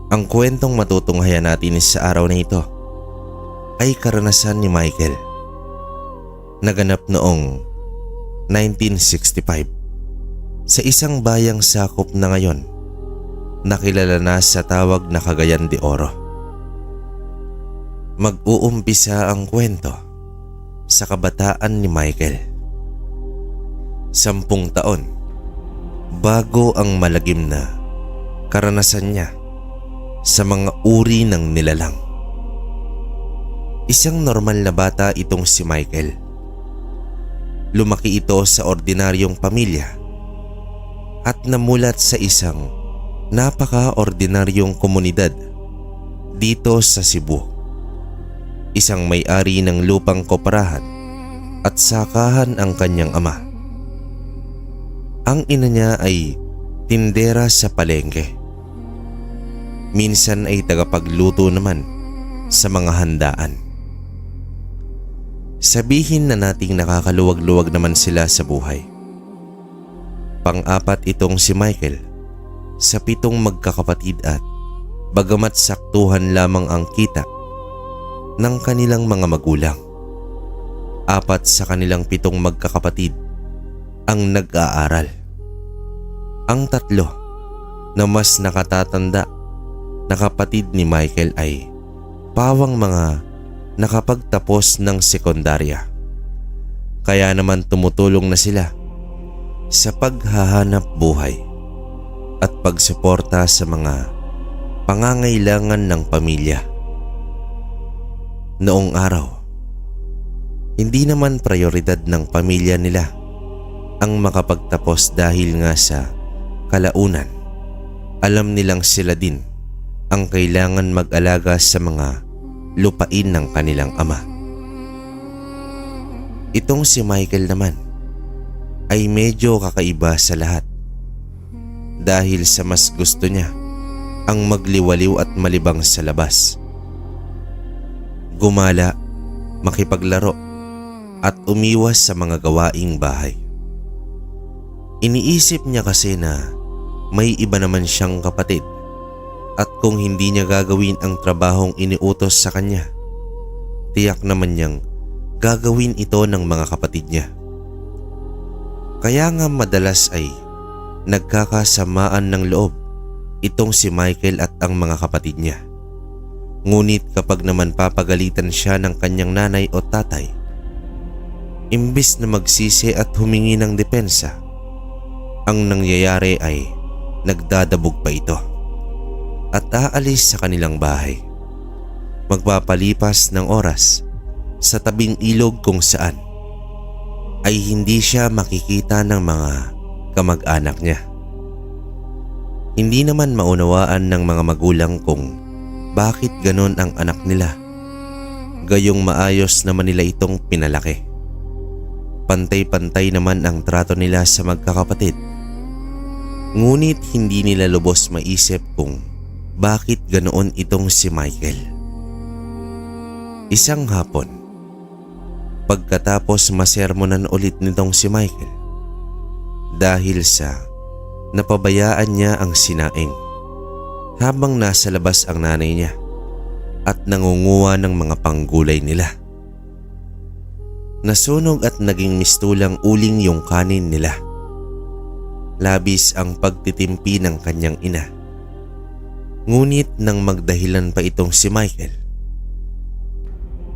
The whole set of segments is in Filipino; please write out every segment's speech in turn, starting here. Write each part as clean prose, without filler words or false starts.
Ang kwentong matutunghayan natin sa araw na ito ay karanasan ni Michael. Naganap noong 1965 sa isang bayang sakop na ngayon nakilala na sa tawag na Cagayan de Oro. Mag-uumpisa ang kwento sa kabataan ni Michael. 10 taon bago ang malagim na karanasan niya sa mga uri ng nilalang. Isang normal na bata itong si Michael. Lumaki ito sa ordinaryong pamilya at namulat sa isang napaka-ordinaryong komunidad dito sa Cebu. Isang may-ari ng lupang koperahan at sakahan ang kanyang ama. Ang ina niya ay tindera sa palengke. Minsan ay tagapagluto naman sa mga handaan. Sabihin na nating nakakaluwag-luwag naman sila sa buhay. Pang-apat itong si Michael sa 7 magkakapatid at bagamat saktuhan lamang ang kita ng kanilang mga magulang, 4 sa kanilang 7 magkakapatid ang nag-aaral. Ang 3 na mas nakatatanda na kapatid ni Michael ay pawang mga nakapagtapos ng sekundarya. Kaya naman tumutulong na sila sa paghahanap buhay at pagsuporta sa mga pangangailangan ng pamilya. Noong araw, hindi naman prioridad ng pamilya nila ang makapagtapos dahil nga sa kalaunan. Alam nilang sila din ang kailangan mag-alaga sa mga lupain ng kanilang ama. Itong si Michael naman ay medyo kakaiba sa lahat dahil sa mas gusto niya ang magliwaliw at malibang sa labas. Gumala, makipaglaro at umiwas sa mga gawaing bahay. Iniisip niya kasi na may iba naman siyang kapatid at kung hindi niya gagawin ang trabahong iniutos sa kanya, tiyak naman niyang gagawin ito ng mga kapatid niya. Kaya nga madalas ay nagkakasamaan ng loob itong si Michael at ang mga kapatid niya. Ngunit kapag naman papagalitan siya ng kanyang nanay o tatay, imbis na magsisi at humingi ng depensa, ang nangyayari ay nagdadabog pa ito at aalis sa kanilang bahay. Magpapalipas ng oras sa tabing ilog kung saan ay hindi siya makikita ng mga kamag-anak niya. Hindi naman maunawaan ng mga magulang kung bakit ganon ang anak nila. Gayong maayos naman nila itong pinalaki. Pantay-pantay naman ang trato nila sa magkakapatid. Ngunit hindi nila lubos maisip kung bakit ganoon itong si Michael. Isang hapon, pagkatapos masermonan ulit nitong si Michael dahil sa napabayaan niya ang sinaing habang nasa labas ang nanay niya at nangunguha ng mga panggulay nila. Nasunog at naging mistulang uling yung kanin nila. Labis ang pagtitimpi ng kanyang ina. Ngunit nang magdahilan pa itong si Michael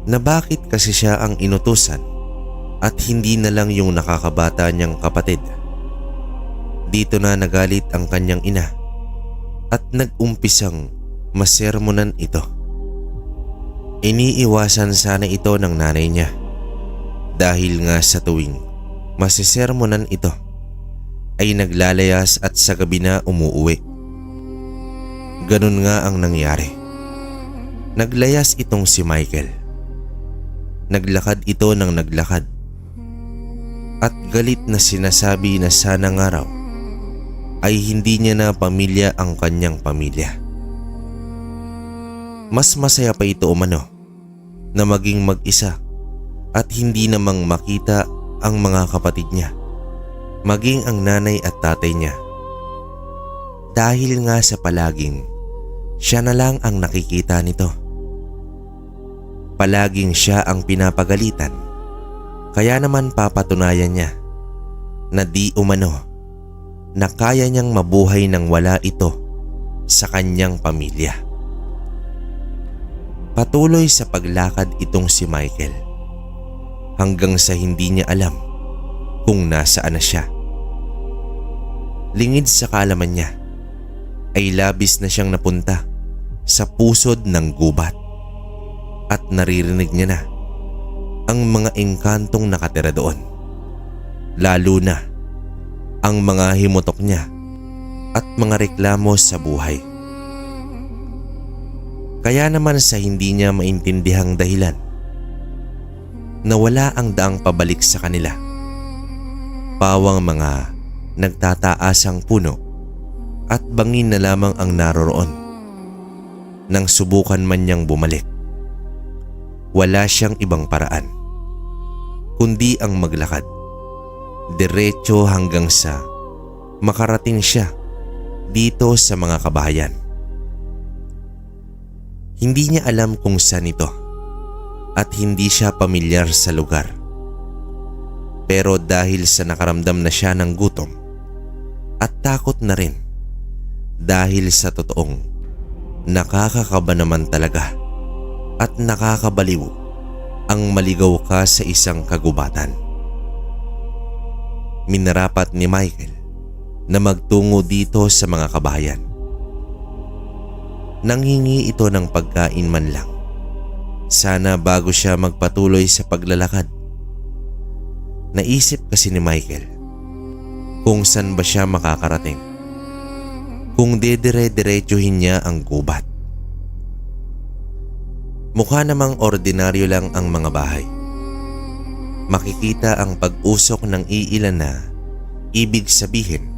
na bakit kasi siya ang inutusan at hindi na lang yung nakakabata niyang kapatid, dito na nagalit ang kanyang ina at nag-umpisang masermonan ito. Iniiwasan sana ito ng nanay niya dahil nga sa tuwing masisermonan ito ay naglalayas at sa gabi na umuuwi. Ganun nga ang nangyari. Naglayas itong si Michael. Naglakad ito ng naglakad at galit na sinasabi na sana nga raw ay hindi niya na pamilya ang kanyang pamilya. Mas masaya pa ito umano na maging mag-isa at hindi namang makita ang mga kapatid niya, maging ang nanay at tatay niya. Dahil nga sa palaging siya na lang ang nakikita nito. Palaging siya ang pinapagalitan, kaya naman papatunayan niya na di umano na kaya niyang mabuhay nang wala ito sa kanyang pamilya. Patuloy sa paglakad itong si Michael hanggang sa hindi niya alam kung nasaan na siya. Lingid sa kaalaman niya ay labis na siyang napunta sa pusod ng gubat at naririnig niya na ang mga engkantong nakatira doon, lalo na ang mga himutok niya at mga reklamo sa buhay. Kaya naman sa hindi niya maintindihang dahilan, nawala ang daang pabalik sa kanila. Pawang mga nagtataasang puno at bangin na lamang ang naroroon. Nang subukan man niyang bumalik, wala siyang ibang paraan kundi ang maglakad diretso hanggang sa makarating siya dito sa mga kabahayan. Hindi niya alam kung saan ito at hindi siya pamilyar sa lugar. Pero dahil sa nakaramdam na siya ng gutom at takot na rin dahil sa totoong nakakakaba naman talaga at nakakabaliw ang maligaw ka sa isang kagubatan. Minarapat ni Michael na magtungo dito sa mga kabahayan. Nanghingi ito ng pagkain man lang, sana bago siya magpatuloy sa paglalakad. Naisip kasi ni Michael kung saan ba siya makakarating kung dedire-diretsuhin niya ang gubat. Mukha namang ordinaryo lang ang mga bahay. Makikita ang pag-usok ng iilan na ibig sabihin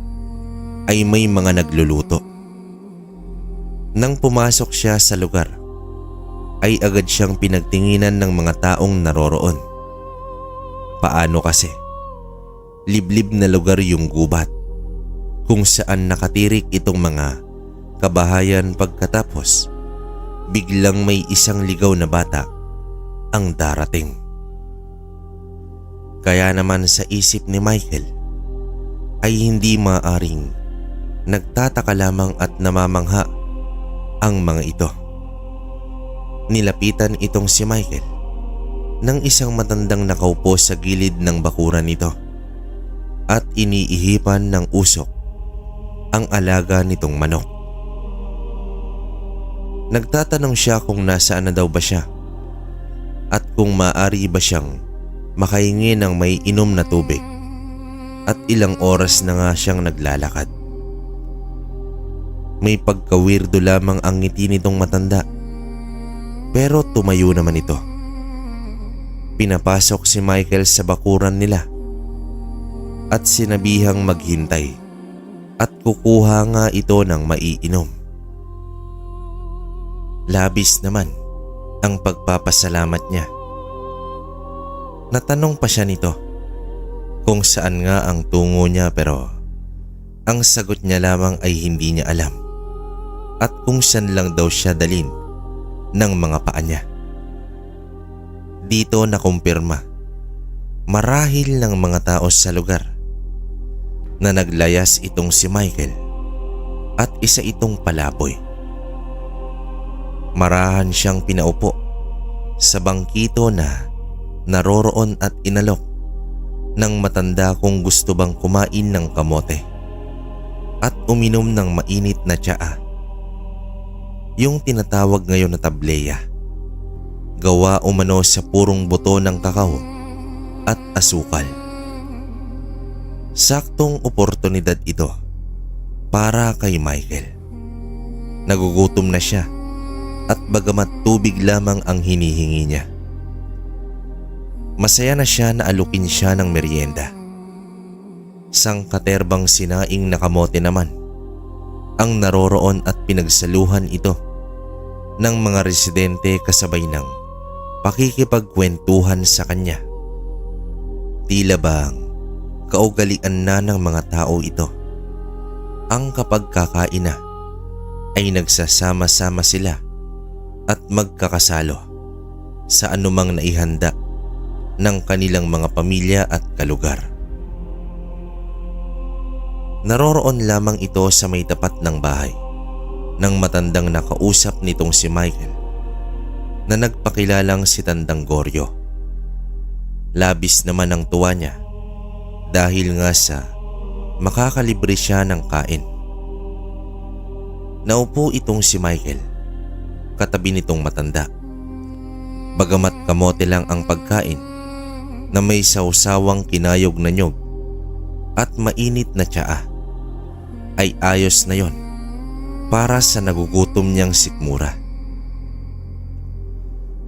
ay may mga nagluluto. Nang pumasok siya sa lugar, ay agad siyang pinagtinginan ng mga taong naroroon. Paano kasi? Liblib na lugar yung gubat kung saan nakatirik itong mga kabahayan pagkatapos biglang may isang ligaw na bata ang darating. Kaya naman sa isip ni Michael ay hindi maaring nagtataka lamang at namamangha ang mga ito. Nilapitan itong si Michael ng isang matandang nakaupo sa gilid ng bakuran nito at iniihipan ng usok ang alaga nitong manok. Nagtatanong siya kung nasaan na daw ba siya at kung maaari ba siyang makahingi ng may inom na tubig at ilang oras na nga siyang naglalakad. May pagka-weirdo lamang ang ngiti nitong matanda, pero tumayo naman ito. Pinapasok si Michael sa bakuran nila at sinabihang maghintay at kukuha nga ito ng maiinom. Labis naman ang pagpapasalamat niya. Natanong pa siya nito kung saan nga ang tungo niya, pero ang sagot niya lamang ay hindi niya alam at kung saan lang daw siya dalin ng mga paa niya. Dito nakumpirma marahil ng mga tao sa lugar na naglayas itong si Michael at isa itong palaboy. Marahan siyang pinaupo sa bangkito na naroroon at inalok ng matanda kung gusto bang kumain ng kamote at uminom ng mainit na tsaa, yung tinatawag ngayon na tableya, gawa umano sa purong buto ng kakao at asukal. Saktong oportunidad ito para kay Michael. Nagugutom na siya at bagamat tubig lamang ang hinihingi niya, masaya na siya na alukin siya ng merienda. Sangkaterbang sinaing na kamote naman ang naroroon at pinagsaluhan ito ng mga residente kasabay ng pakikipagkwentuhan sa kanya. Tila bang kaugalian na ng mga tao ito ang kapag kakain na ay nagsasama-sama sila at magkakasalo sa anumang naihanda ng kanilang mga pamilya at kalugar. Naroroon lamang ito sa may tapat ng bahay ng matandang nakausap nitong si Michael na nagpakilalang si Tandang Goryo. Labis naman ang tuwa niya dahil nga sa makakalibre siya ng kain. Naupo itong si Michael katabi nitong matanda. Bagamat kamote lang ang pagkain na may sausawang kinayog na nyog at mainit na tsaa, ay ayos na yon para sa nagugutom niyang sikmura.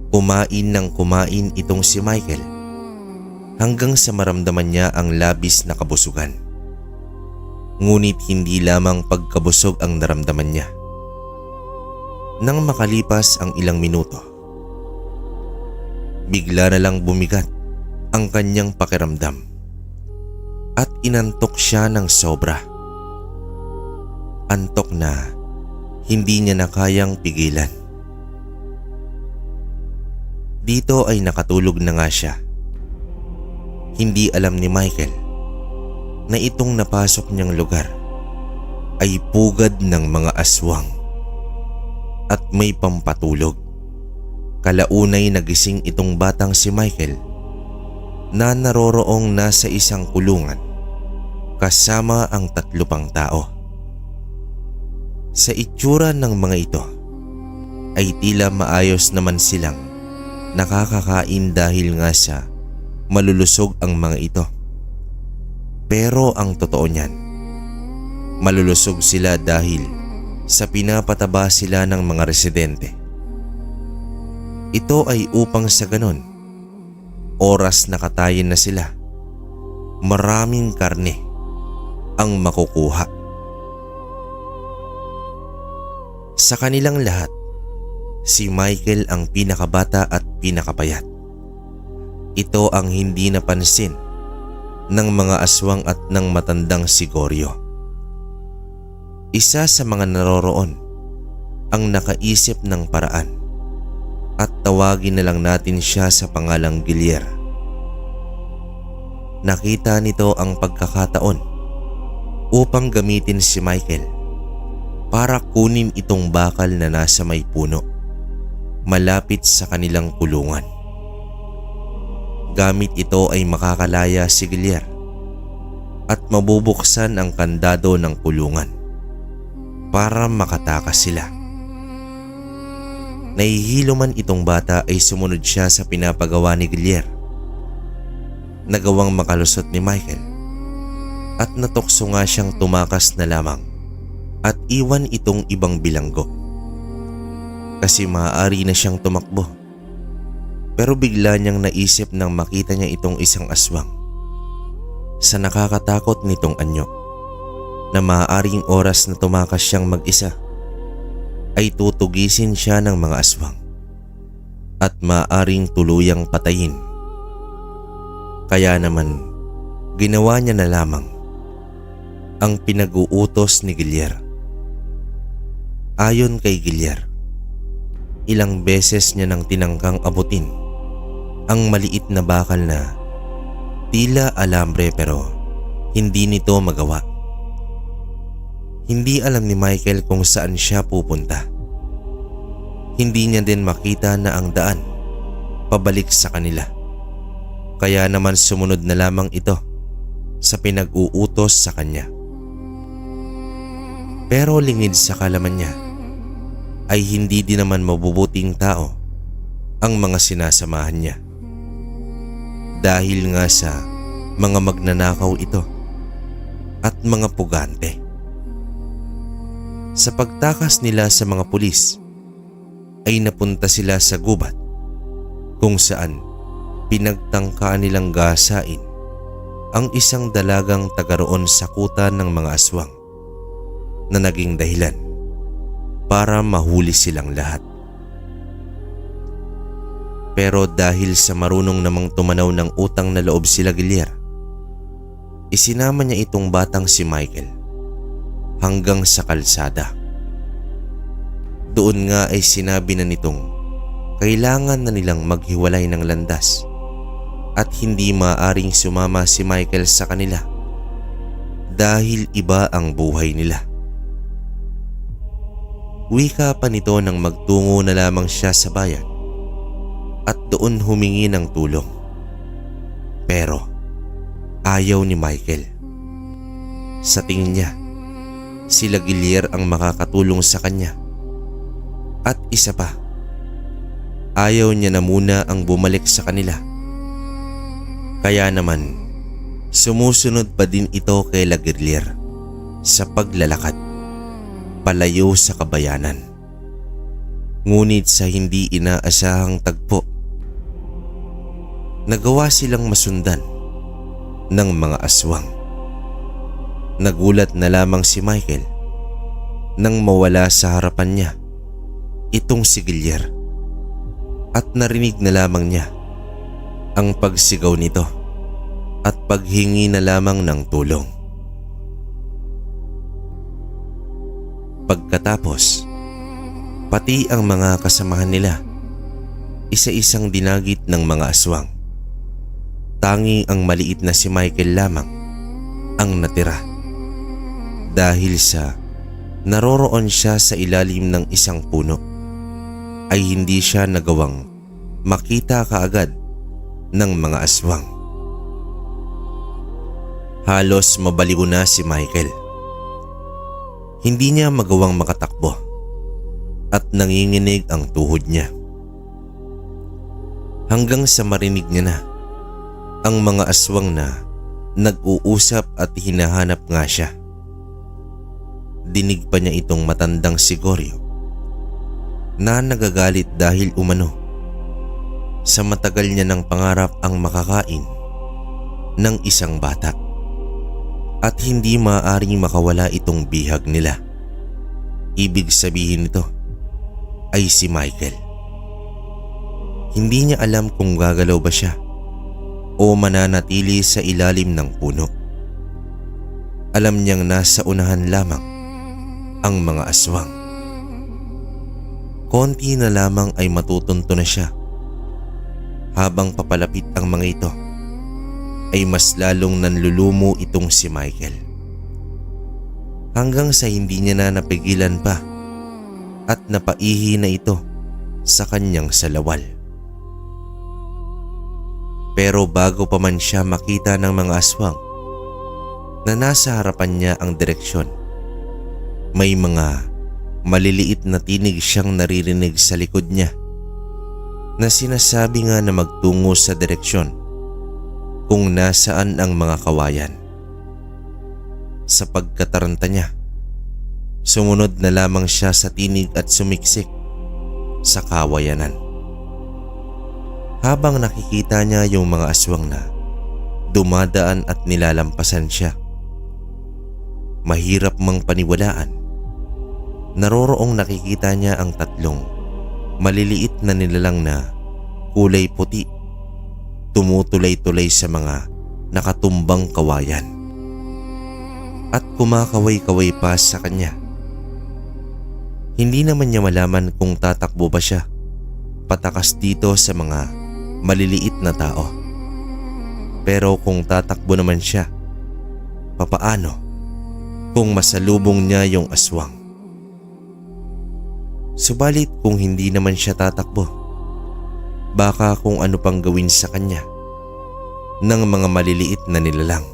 Kumain ng kumain itong si Michael hanggang sa maramdaman niya ang labis na kabusugan. Ngunit hindi lamang pagkabusog ang naramdaman niya. Nang makalipas ang ilang minuto, bigla na lang bumigat ang kanyang pakiramdam at inantok siya ng sobra. Antok na hindi niya na kayang pigilan. Dito ay nakatulog na nga siya. Hindi alam ni Michael na itong napasok niyang lugar ay pugad ng mga aswang at may pampatulog. Kalaunay nagising itong batang si Michael na naroroong nasa isang kulungan kasama ang 3 pang tao. Sa itsura ng mga ito ay tila maayos naman silang nakakakain dahil nga sa malulusog ang mga ito. Pero ang totoo niyan, malulusog sila dahil sa pinapataba sila ng mga residente. Ito ay upang sa ganon, oras na katayin na sila, maraming karne ang makukuha. Sa kanilang lahat, si Michael ang pinakabata at pinakapayat. Ito ang hindi napansin ng mga aswang at ng matandang si Goryo. Isa sa mga naroroon ang nakaisip ng paraan at tawagin na lang natin siya sa pangalang Gilier. Nakita nito ang pagkakataon upang gamitin si Michael para kunin itong bakal na nasa may puno malapit sa kanilang kulungan. Gamit ito ay makakalaya si Gilier at mabubuksan ang kandado ng kulungan para makatakas sila. Nahihilo man itong bata ay sumunod siya sa pinapagawa ni Gilier. Nagawang makalusot ni Michael at natukso nga siyang tumakas na lamang at iwan itong ibang bilanggo kasi maaari na siyang tumakbo. Pero bigla niyang naisip nang makita niya itong isang aswang sa nakakatakot nitong anyo na maaaring oras na tumakas siyang mag-isa ay tutugisin siya ng mga aswang at maaaring tuluyang patayin. Kaya naman ginawa niya na lamang ang pinag-uutos ni Gilier. Ayon kay Gilier, ilang beses niya nang tinangkang abutin ang maliit na bakal na tila alambre pero hindi nito magawa. Hindi alam ni Michael kung saan siya pupunta. Hindi niya din makita na ang daan pabalik sa kanila. Kaya naman sumunod na lamang ito sa pinag-uutos sa kanya. Pero lingid sa kalaman niya ay hindi din naman mabubuting tao ang mga sinasamahan niya. Dahil nga sa mga magnanakaw ito at mga pugante. Sa pagtakas nila sa mga pulis ay napunta sila sa gubat kung saan pinagtangkaan nilang gasain ang isang dalagang taga-roon sa kuta ng mga aswang na naging dahilan para mahuli silang lahat. Pero dahil sa marunong namang tumanaw ng utang na loob sila Gilier, isinama niya itong batang si Michael hanggang sa kalsada Doon nga ay sinabi na nitong kailangan na nilang maghiwalay ng landas at hindi maaaring sumama si Michael sa kanila dahil iba ang buhay nila. Wika pa nito nang magtungo na lamang siya sa bayan at doon humingi ng tulong. Pero ayaw ni Michael. Sa tingin niya, sila Guillier ang makakatulong sa kanya. At isa pa, ayaw niya na muna ang bumalik sa kanila. Kaya naman, sumusunod pa din ito kay Guillier sa paglalakad palayo sa kabayanan. Ngunit sa hindi inaasahang tagpo, nagawa silang masundan ng mga aswang. Nagulat na lamang si Michael nang mawala sa harapan niya itong si Guillier at narinig na lamang niya ang pagsigaw nito at paghingi na lamang ng tulong. Pagkatapos, pati ang mga kasamahan nila, isa-isang dinagit ng mga aswang. Tanging ang maliit na si Michael lamang ang natira dahil sa naroroon siya sa ilalim ng isang puno ay hindi siya nagawang makita kaagad ng mga aswang. Halos mabaliw na si Michael. Hindi niya magawang makatakbo at nanginginig ang tuhod niya. Hanggang sa marinig niya na ang mga aswang na nag-uusap at hinahanap nga siya. Dinig pa niya itong matandang si Goryo na nagagalit dahil umano sa matagal niya ng pangarap ang makakain ng isang bata at hindi maaaring makawala itong bihag nila. Ibig sabihin nito ay si Michael. Hindi niya alam kung gagalaw ba siya o mananatili sa ilalim ng puno. Alam niyang nasa unahan lamang ang mga aswang. Konti na lamang ay matutunto na siya. Habang papalapit ang mga ito, ay mas lalong nanlulumo itong si Michael. Hanggang sa hindi niya na napigilan pa at napaihi na ito sa kanyang salawal. Pero bago pa man siya makita ng mga aswang na nasa harapan niya ang direksyon, may mga maliliit na tinig siyang naririnig sa likod niya na sinasabi nga na magtungo sa direksyon kung nasaan ang mga kawayan. Sa pagkataranta niya, sumunod na lamang siya sa tinig at sumiksik sa kawayanan. Habang nakikita niya yung mga aswang na dumadaan at nilalampasan siya, mahirap mang paniwalaan. Naroroong nakikita niya ang tatlong maliliit na nilalang na kulay puti tumutulay-tulay sa mga nakatumbang kawayan at kumakaway-kaway pa sa kanya. Hindi naman niya malaman kung tatakbo ba siya patakas dito sa mga maliliit na tao. Pero kung tatakbo naman siya, papaano kung masalubong niya yung aswang? Subalit kung hindi naman siya tatakbo, baka kung ano pang gawin sa kanya ng mga maliliit na nilalang.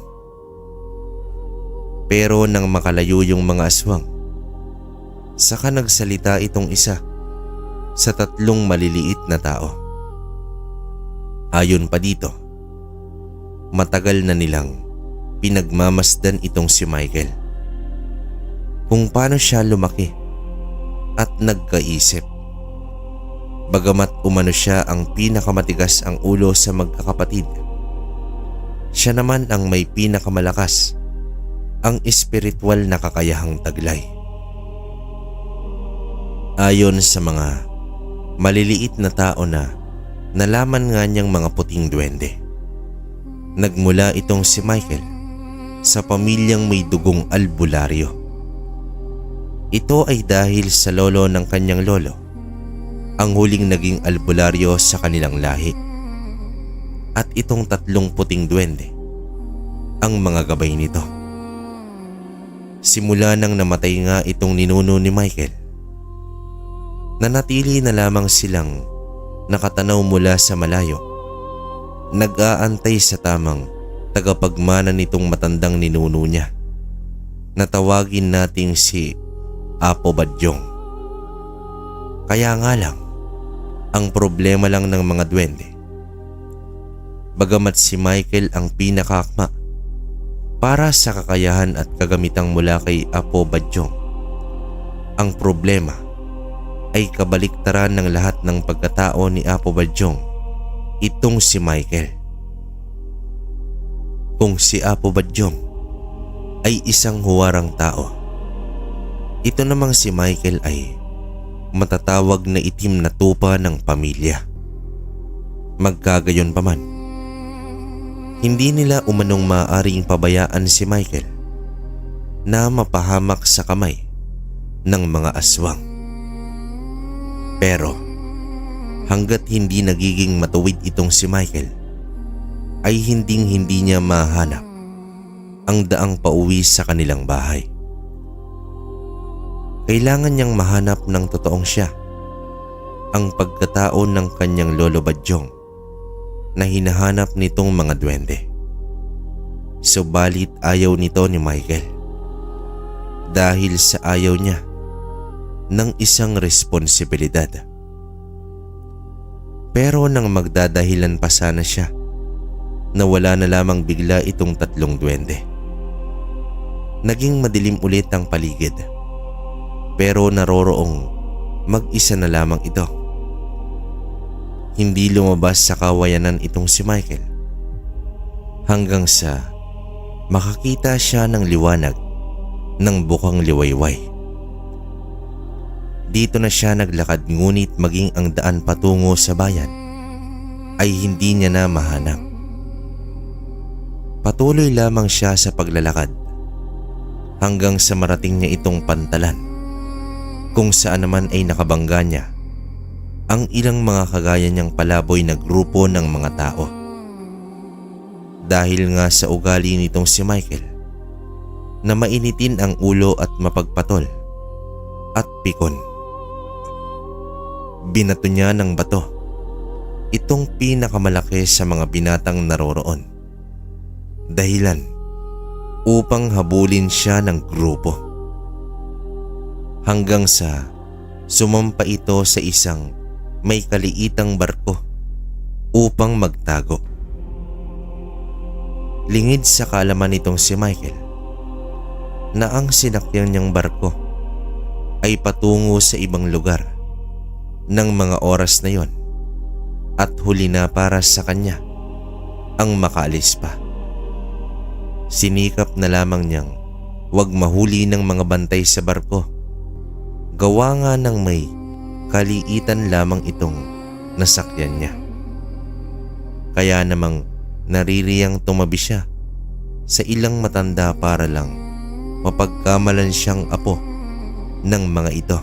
Pero nang makalayo yung mga aswang, saka nagsalita itong isa sa tatlong maliliit na tao. Ayon pa dito, matagal na nilang pinagmamasdan itong si Michael kung paano siya lumaki at nagkaisip. Bagamat umano siya ang pinakamatigas ang ulo sa magkakapatid, siya naman ang may pinakamalakas ang espiritual na kakayahang taglay. Ayon sa mga maliliit na tao na nalaman nga niyang mga puting duwende, nagmula itong si Michael sa pamilyang may dugong albularyo. Ito ay dahil sa lolo ng kanyang lolo, ang huling naging albularyo sa kanilang lahi. At itong 3 puting duwende ang mga gabay nito. Simula nang namatay nga itong ninuno ni Michael, nanatili na lamang silang nakatanaw mula sa malayo, nag-aantay sa tamang tagapagmana nitong matandang ninuno niya na tawagin nating si Apo Badyong. Kaya nga lang, ang problema lang ng mga duwende, bagamat si Michael ang pinakaakma para sa kakayahan at kagamitang mula kay Apo Badyong, ang problema ay kabaliktaran ng lahat ng pagkatao ni Apo Badyong, itong si Michael. Kung si Apo Badyong ay isang huwarang tao, ito namang si Michael ay matatawag na itim na tupa ng pamilya. Magkagayon pa man, hindi nila umanong maaaring pabayaan si Michael na mapahamak sa kamay ng mga aswang. Pero hanggat hindi nagiging matuwid itong si Michael, ay hindi niya mahanap ang daang pauwi sa kanilang bahay. Kailangan niyang mahanap ng totoong siya, ang pagkatao ng kanyang lolo Badyong na hinahanap nitong mga duwende. Subalit ayaw nito ni Michael dahil sa ayaw niya ng isang responsibilidad. Pero nang magdadahilan pa sana siya, nawala na lamang bigla itong 3 duwende. Naging madilim ulit ang paligid, pero naroroong mag-isa na lamang ito. Hindi lumabas sa kawayanan itong si Michael hanggang sa makakita siya ng liwanag ng bukang liwayway. Dito na siya naglakad, ngunit maging ang daan patungo sa bayan ay hindi niya na mahanap. Patuloy lamang siya sa paglalakad hanggang sa marating niya itong pantalan, kung saan naman ay nakabangga niya ang ilang mga kagaya niyang palaboy na grupo ng mga tao. Dahil nga sa ugali nitong si Michael na mainitin ang ulo at mapagpatol at pikon, binato niya ng bato itong pinakamalaki sa mga binatang naroroon, dahilan upang habulin siya ng grupo, hanggang sa sumampa ito sa isang may kaliitang barko upang magtago. Lingid sa kaalaman nitong si Michael na ang sinakyan niyang barko ay patungo sa ibang lugar ng mga oras na yon, at huli na para sa kanya ang makaalis pa. Sinikap na lamang niyang wag mahuli ng mga bantay sa barko, gawa nga ng may kaliitan lamang itong nasakyan niya. Kaya namang naririyang tumabi siya sa ilang matanda para lang mapagkamalan siyang apo ng mga ito,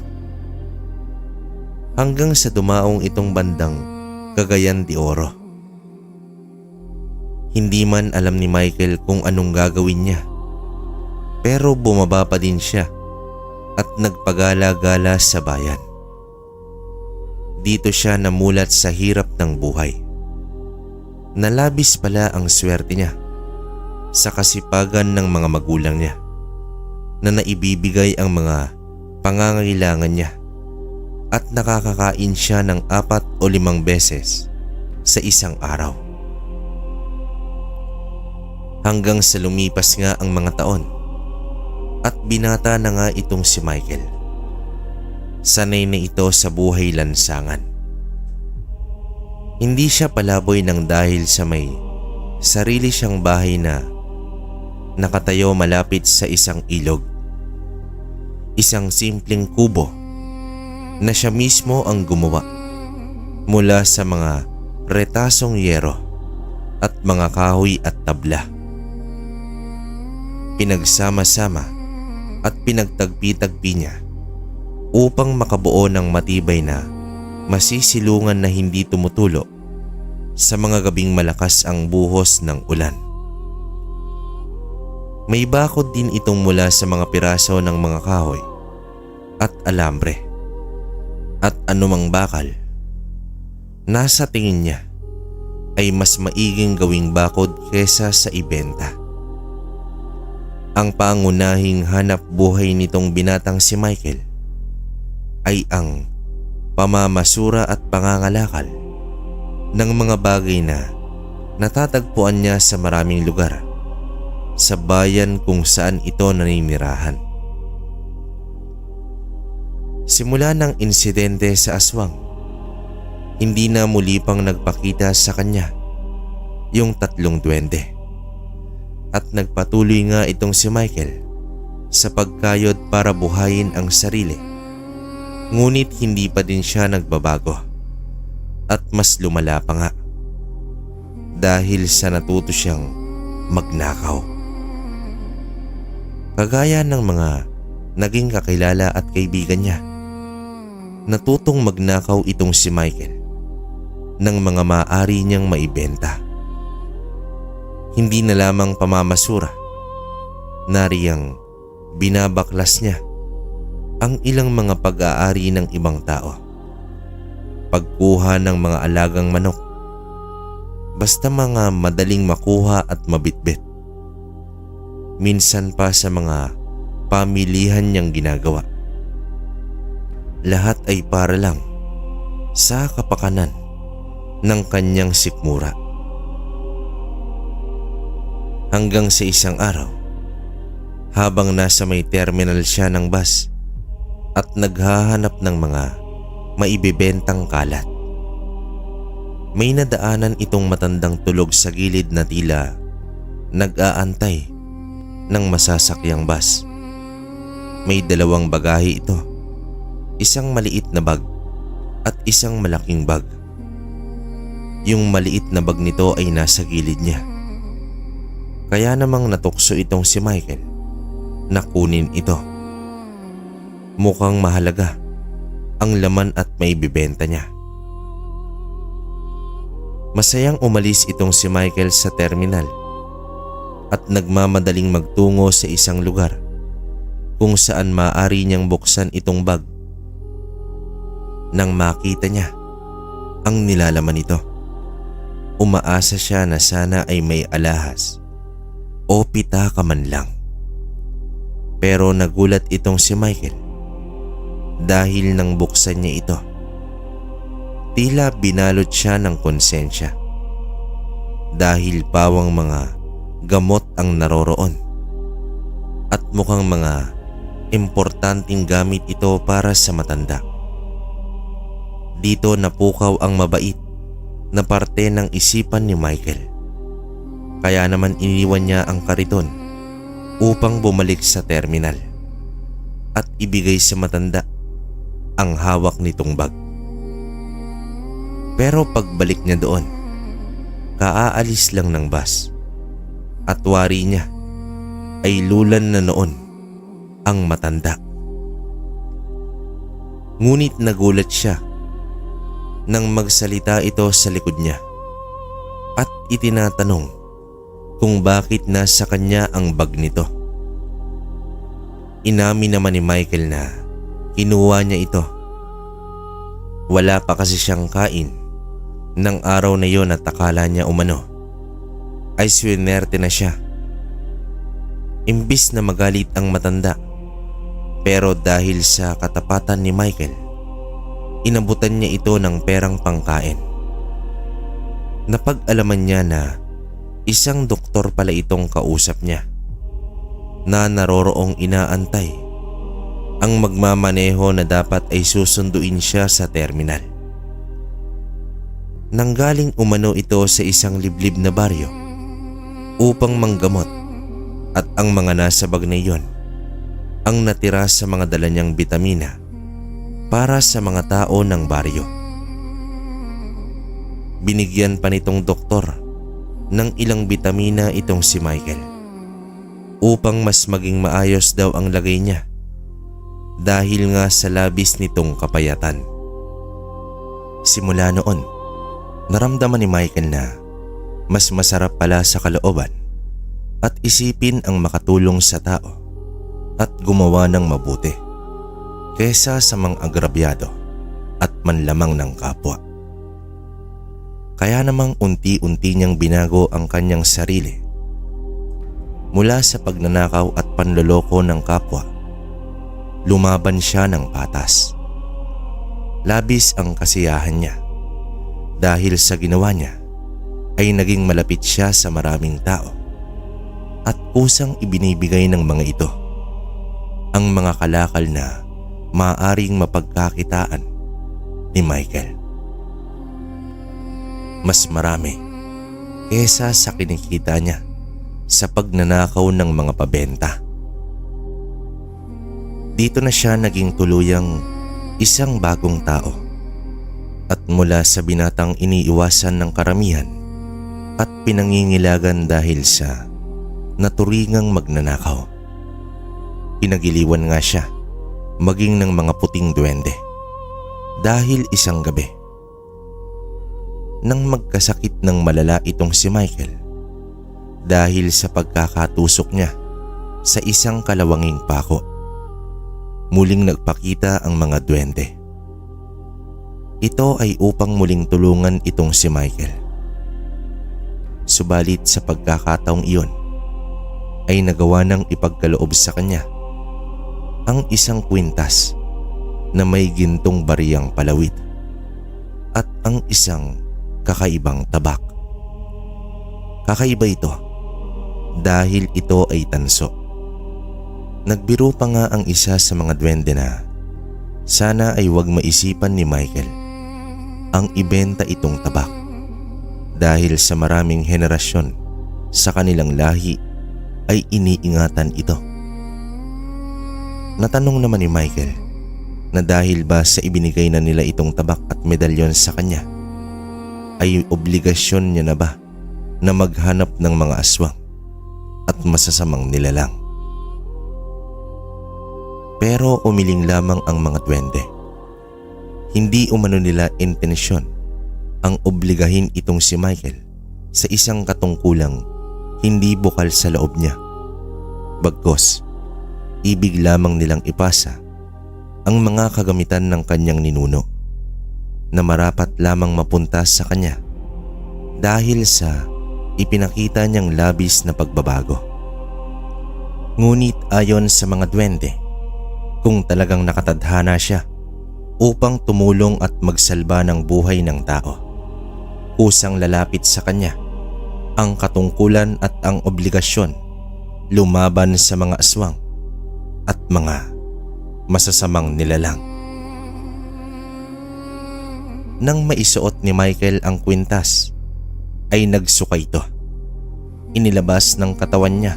hanggang sa dumaong itong bandang Cagayan de Oro. Hindi man alam ni Michael kung anong gagawin niya, pero bumaba pa din siya at nagpagala-gala sa bayan. Dito siya namulat sa hirap ng buhay. Nalabis pala ang swerte niya sa kasipagan ng mga magulang niya na naibibigay ang mga pangangailangan niya, at nakakakain siya ng 4 o 5 beses sa isang araw. Hanggang sa lumipas nga ang mga taon at binata na nga itong si Michael. Sanay na ito sa buhay lansangan. Hindi siya palaboy ng dahil sa may sarili siyang bahay na nakatayo malapit sa isang ilog. Isang simpleng kubo na siya mismo ang gumawa mula sa mga retasong yero at mga kahoy at tabla. Pinagsama-sama at pinagtagpi-tagpi niya upang makabuo ng matibay na masisilungan na hindi tumutulo sa mga gabing malakas ang buhos ng ulan. May bakod din itong mula sa mga piraso ng mga kahoy at alambre at anumang bakal. Nasa tingin niya ay mas maiging gawing bakod kesa sa ibenta. Ang pangunahing hanap buhay nitong binatang si Michael ay ang pamamasura at pangangalakal ng mga bagay na natatagpuan niya sa maraming lugar sa bayan kung saan ito naninirahan. Simula ng insidente sa aswang, hindi na muli pang nagpakita sa kanya yung tatlong duwende at nagpatuloy nga itong si Michael sa pagkayod para buhayin ang sarili. Ngunit hindi pa din siya nagbabago at mas lumala pa nga dahil sa natuto siyang magnakaw. Kagaya ng mga naging kakilala at kaibigan niya, natutong magnakaw itong si Michael ng mga maaari niyang maibenta. Hindi na lamang pamamasura, nariyang binabaklas niya ang ilang mga pag-aari ng ibang tao. Pagkuha ng mga alagang manok, basta mga madaling makuha at mabitbit. Minsan pa sa mga pamilihan niyang ginagawa. Lahat ay para lang sa kapakanan ng kanyang sikmura. Hanggang sa isang araw, habang nasa may terminal siya ng bus at naghahanap ng mga maibibentang kalat, may nadaanan itong matandang tulog sa gilid na tila nag-aantay ng masasakyang bus. May dalawang bagahe ito, isang maliit na bag at isang malaking bag. Yung maliit na bag nito ay nasa gilid niya. Kaya namang natukso itong si Michael na kunin ito. Mukhang mahalaga ang laman at may bibenta niya. Masayang umalis itong si Michael sa terminal at nagmamadaling magtungo sa isang lugar kung saan maaari niyang buksan itong bag. Nang makita niya ang nilalaman nito, umaasa siya na sana ay may alahas o pitaka man lang. Pero nagulat itong si Michael dahil nang buksan niya ito, tila binalot siya ng konsensya dahil pawang mga gamot ang naroroon at mukhang mga importanteng gamit ito para sa matanda. Dito napukaw ang mabait na parte ng isipan ni Michael. Kaya naman iniwan niya ang kariton upang bumalik sa terminal at ibigay sa matanda ang hawak nitong bag. Pero pagbalik niya doon, kaaalis lang ng bus at wari niya ay lulan na noon ang matanda. Ngunit nagulat siya nang magsalita ito sa likod niya at itinatanong kung bakit nasa kanya ang bag nito. Inamin naman ni Michael na kinuha niya ito. Wala pa kasi siyang kain ng araw na yon at akala niya umano ay swinerte na siya. Imbis na magalit ang matanda, pero dahil sa katapatan ni Michael, inabutan niya ito ng perang pangkain. Napag-alaman niya na isang doktor pala itong kausap niya na naroroong inaantay ang magmamaneho na dapat ay susunduin siya sa terminal. Nanggaling umano ito sa isang liblib na baryo upang manggamot at ang mga nasa bag na iyon ang natira sa mga dala niyang bitamina para sa mga tao ng baryo. Binigyan pa nitong doktor ng ilang bitamina itong si Michael upang mas maging maayos daw ang lagay niya dahil nga sa labis nitong kapayatan. Simula noon, naramdaman ni Michael na mas masarap pala sa kalooban at isipin ang makatulong sa tao at gumawa ng mabuti kesa sa mga agrabyado at manlamang ng kapwa. Kaya namang unti-unti niyang binago ang kanyang sarili mula sa pagnanakaw at panloloko ng kapwa. Lumaban siya ng patas. Labis ang kasiyahan niya dahil sa ginawa niya ay naging malapit siya sa maraming tao at kusang ibinibigay ng mga ito ang mga kalakal na maaaring mapagkakitaan ni Michael. Mas marami kesa sa kinikita niya sa pagnanakaw ng mga pabenta. Dito na siya naging tuluyang isang bagong tao at mula sa binatang iniiwasan ng karamihan at pinangingilagan dahil sa naturingang magnanakaw. Pinagiliwan nga siya maging ng mga puting duwende dahil isang gabi nang magkasakit ng malala itong si Michael dahil sa pagkakatusok niya sa isang kalawanging pako. Muling nagpakita ang mga duwende. Ito ay upang muling tulungan itong si Michael. Subalit sa pagkakataong iyon ay nagawa ng ipagkaloob sa kanya ang isang kwintas na may gintong bariyang palawit at ang isang kakaibang tabak. Kakaiba ito dahil ito ay tanso. Nagbiro pa nga ang isa sa mga duwende na sana ay wag maisipan ni Michael ang ibenta itong tabak dahil sa maraming henerasyon sa kanilang lahi ay iniingatan ito. Natanong naman ni Michael na dahil ba sa ibinigay na nila itong tabak at medalyon sa kanya ay obligasyon niya na ba na maghanap ng mga aswang at masasamang nilalang. Pero umiling lamang ang mga duwende. Hindi umano nila intensyon ang obligahin itong si Michael sa isang katungkulang hindi bukal sa loob niya. Bagkus, ibig lamang nilang ipasa ang mga kagamitan ng kanyang ninuno na marapat lamang mapunta sa kanya dahil sa ipinakita niyang labis na pagbabago. Ngunit ayon sa mga duwende, kung talagang nakatadhana siya upang tumulong at magsalba ng buhay ng tao, kusang lalapit sa kanya ang katungkulan at ang obligasyon lumaban sa mga aswang at mga masasamang nilalang. Nang maisuot ni Michael ang kwintas, ay nagsuka ito. Inilabas ng katawan niya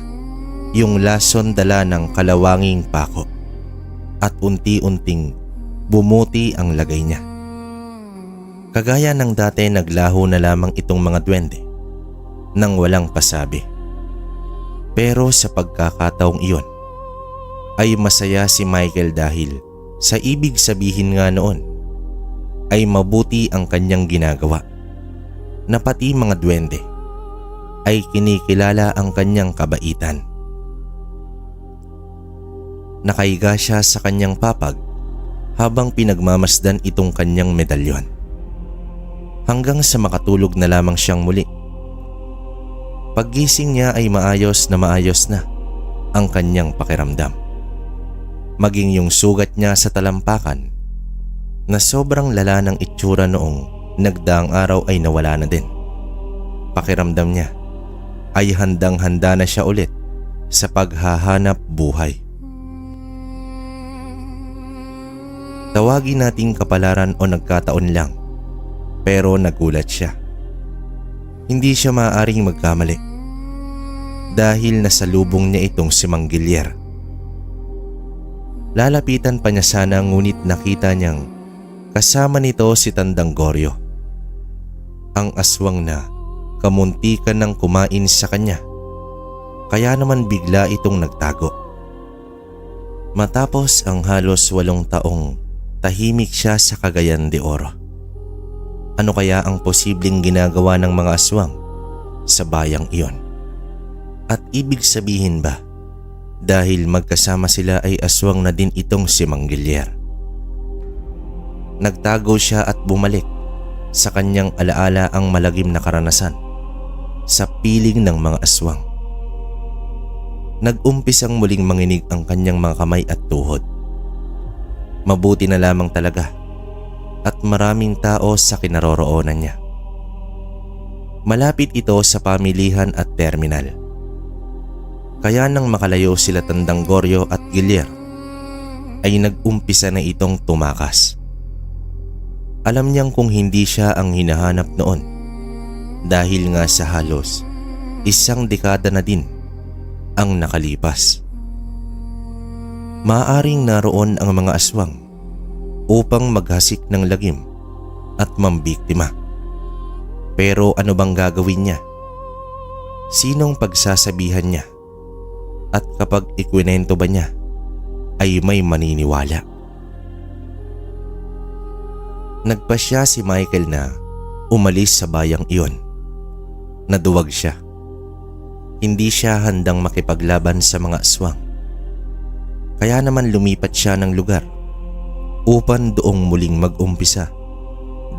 yung lason dala ng kalawanging pako at unti-unting bumuti ang lagay niya. Kagaya ng dati, naglaho na lamang itong mga duwende nang walang pasabi. Pero sa pagkakataong iyon ay masaya si Michael dahil sa ibig sabihin nga noon ay mabuti ang kanyang ginagawa, na pati mga duwende ay kinikilala ang kanyang kabaitan. Nakahiga siya sa kanyang papag habang pinagmamasdan itong kanyang medalyon hanggang sa makatulog na lamang siyang muli. Paggising niya ay maayos na ang kanyang pakiramdam. Maging yung sugat niya sa talampakan na sobrang lala ng itsura noong nagdaang araw ay nawala na din. Pakiramdam niya ay handang-handa na siya ulit sa paghahanap buhay. Tawagin nating kapalaran o nagkataon lang, pero nagulat siya. Hindi siya maaaring magkamali dahil nasalubong niya itong si Manggilier. Lalapitan pa niya sana ngunit nakita niyang kasama nito si Tandang Goryo, ang aswang na kamuntikan ng kumain sa kanya, kaya naman bigla itong nagtago. Matapos ang halos 8 taong tahimik siya sa Cagayan de Oro. Ano kaya ang posibleng ginagawa ng mga aswang sa bayang iyon? At ibig sabihin ba dahil magkasama sila ay aswang na din itong si Mangyilier? Nagtago siya at bumalik sa kanyang alaala ang malagim na karanasan sa piling ng mga aswang. Nag-umpisang muling manginig ang kanyang mga kamay at tuhod. Mabuti na lamang talaga at maraming tao sa kinaroroonan niya. Malapit ito sa pamilihan at terminal. Kaya nang makalayo sila Tandang Goryo at Gilier ay nag-umpisa na itong tumakas. Alam niyang kung hindi siya ang hinahanap noon dahil nga sa halos 1 dekada na din ang nakalipas. Maaring naroon ang mga aswang upang maghasik ng lagim at mambiktima. Pero ano bang gagawin niya? Sinong pagsasabihan niya? At kapag ikwinento ba niya ay may maniniwala? Nagpasya si Michael na umalis sa bayang iyon. Naduwag siya. Hindi siya handang makipaglaban sa mga aswang. Kaya naman lumipat siya ng lugar upang doong muling mag-umpisa.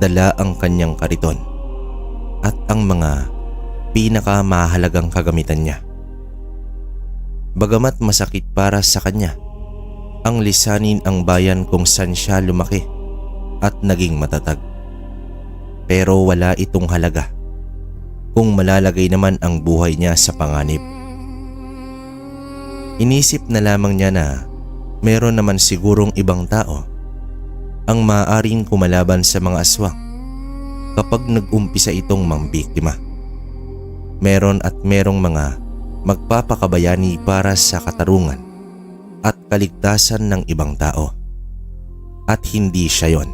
Dala ang kanyang kariton at ang mga pinakamahalagang kagamitan niya. Bagamat masakit para sa kanya ang lisanin ang bayan kung saan siya lumaki at naging matatag, pero wala itong halaga kung malalagay naman ang buhay niya sa panganib. Inisip na lamang niya na meron naman sigurong ibang tao ang maaaring kumalaban sa mga aswang kapag nag-umpisa itong mambiktima. Meron at merong mga magpapakabayani para sa katarungan at kaligtasan ng ibang tao. At hindi siya yon.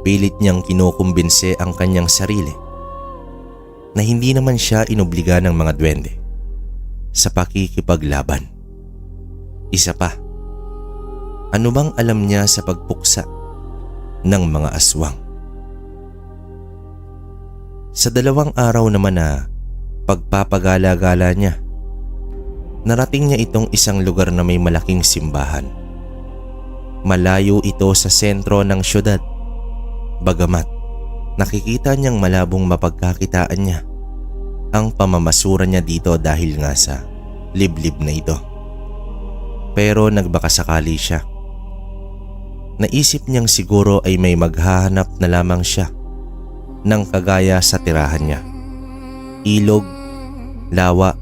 Pilit niyang kinukumbinse ang kanyang sarili na hindi naman siya inobliga ng mga duwende sa pakikipaglaban. Isa pa, ano bang alam niya sa pagpuksa ng mga aswang? Sa 2 araw naman na pagpapagala-gala niya, narating niya itong isang lugar na may malaking simbahan. Malayo ito sa sentro ng syudad, bagamat nakikita niyang malabong mapagkakitaan niya ang pamamasura niya dito dahil nga sa liblib na ito. Pero nagbakasakali siya. Naisip niyang siguro ay may maghahanap na lamang siya ng kagaya sa tirahan niya. Ilog, lawa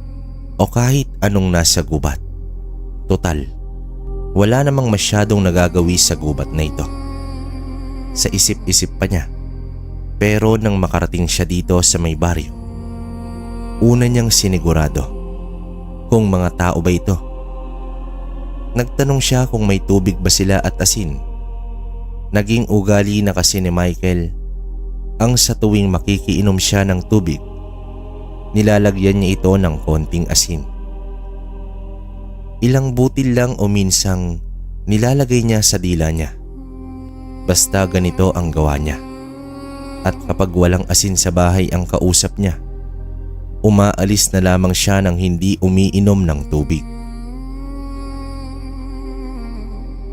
o kahit anong nasa gubat. Total, wala namang masyadong nagagawi sa gubat na ito. Sa isip-isip pa niya. Pero nang makarating siya dito sa may baryo, una niyang sinigurado kung mga tao ba ito. Nagtanong siya kung may tubig ba sila at asin. Naging ugali na kasi ni Michael ang sa tuwing makikiinom siya ng tubig, nilalagyan niya ito ng konting asin. Ilang butil lang o minsang nilalagay niya sa dila niya. Basta ganito ang gawa niya. At kapag walang asin sa bahay ang kausap niya, umaalis na lamang siya nang hindi umiinom ng tubig.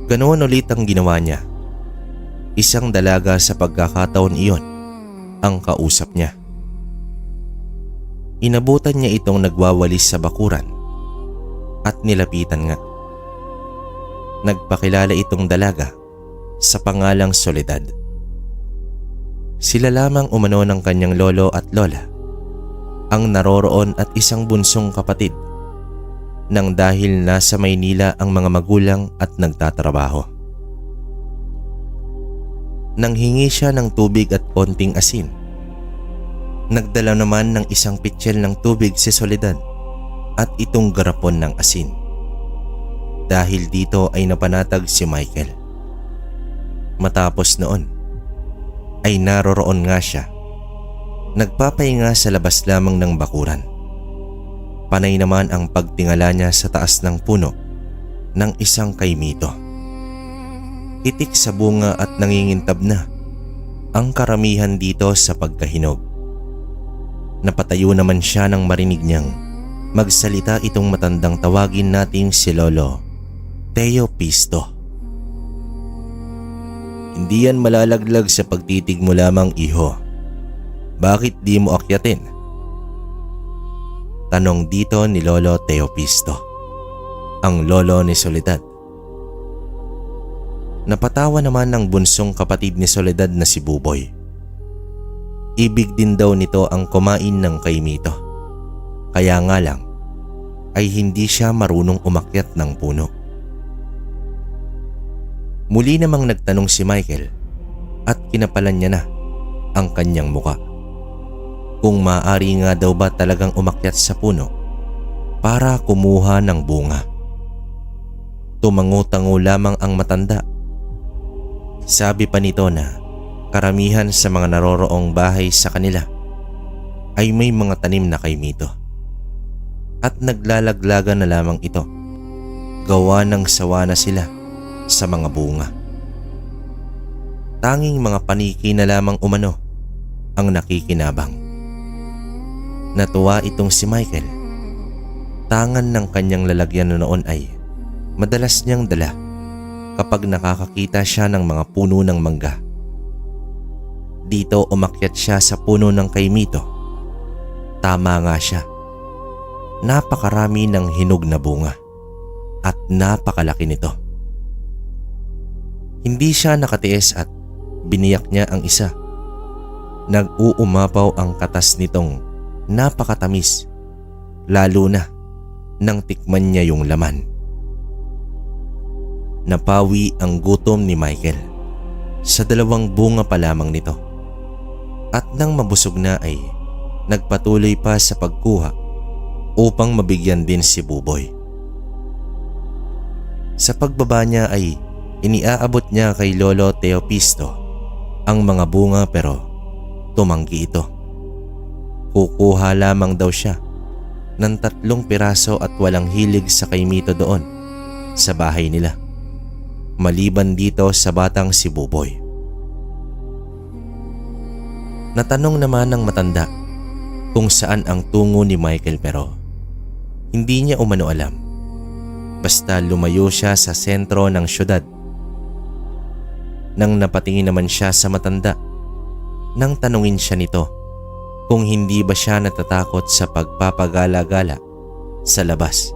Ganoon ulit ang ginawa niya. Isang dalaga sa pagkakataon iyon ang kausap niya. Inabutan niya itong nagwawalis sa bakuran at nilapitan nga. Nagpakilala itong dalaga sa pangalang Soledad. Sila lamang umano ng kanyang lolo at lola ang naroroon at isang bunsong kapatid nang dahil nasa Maynila ang mga magulang at nagtatrabaho. Nang hingi siya ng tubig at konting asin, nagdala naman ng isang pitsil ng tubig si Soledad at itong garapon ng asin. Dahil dito ay napanatag si Michael. Matapos noon ay naroroon nga siya, nagpapahinga sa labas lamang ng bakuran. Panay naman ang pagtingala niya sa taas ng puno ng isang kaimito. Itik sa bunga at nangingintab na ang karamihan dito sa pagkahinog. Napatayo naman siya nang marinig niyang magsalita itong matandang tawagin nating si Lolo Teo Pisto. "Hindi yan malalaglag sa pagtitig mo lamang, iho. Bakit di mo akyatin?" Tanong dito ni Lolo Teo Pisto, ang lolo ni Soledad. Napatawa naman ang bunsong kapatid ni Soledad na si Buboy. Ibig din daw nito ang kumain ng kaimito. Kaya nga lang ay hindi siya marunong umakyat ng puno. Muli namang nagtanong si Michael at kinapalan niya na ang kanyang muka kung maaari nga daw ba talagang umakyat sa puno para kumuha ng bunga. Tumango-tango lamang ang matanda. Sabi pa nito na karamihan sa mga naroroong bahay sa kanila ay may mga tanim na kaimito at naglalaglagan na lamang ito. Gawa ng sawa na sila sa mga bunga. Tanging mga paniki na lamang umano ang nakikinabang. Natuwa itong si Michael. Tangan ng kanyang lalagyan noon ay madalas niyang dala kapag nakakakita siya ng mga puno ng mangga. Dito umakyat siya sa puno ng kaimito. Tama nga siya. Napakarami ng hinog na bunga at napakalaki nito. Hindi siya nakatiis at biniyak niya ang isa. Nag-uumapaw ang katas nitong napakatamis, lalo na nang tikman niya yung laman. Napawi ang gutom ni Michael sa 2 bunga pa lamang nito. At nang mabusog na ay nagpatuloy pa sa pagkuha upang mabigyan din si Buboy. Sa pagbaba niya ay iniaabot niya kay Lolo Teo Pisto ang mga bunga pero tumanggi ito. Kukuha lamang daw siya ng 3 piraso at walang hilig sa kaimito doon sa bahay nila, maliban dito sa batang si Buboy. Natanong naman ng matanda kung saan ang tungo ni Michael pero hindi niya umano alam. Basta lumayo siya sa sentro ng syudad. Nang napatingin naman siya sa matanda, nang tanungin siya nito kung hindi ba siya natatakot sa pagpapagala-gala sa labas,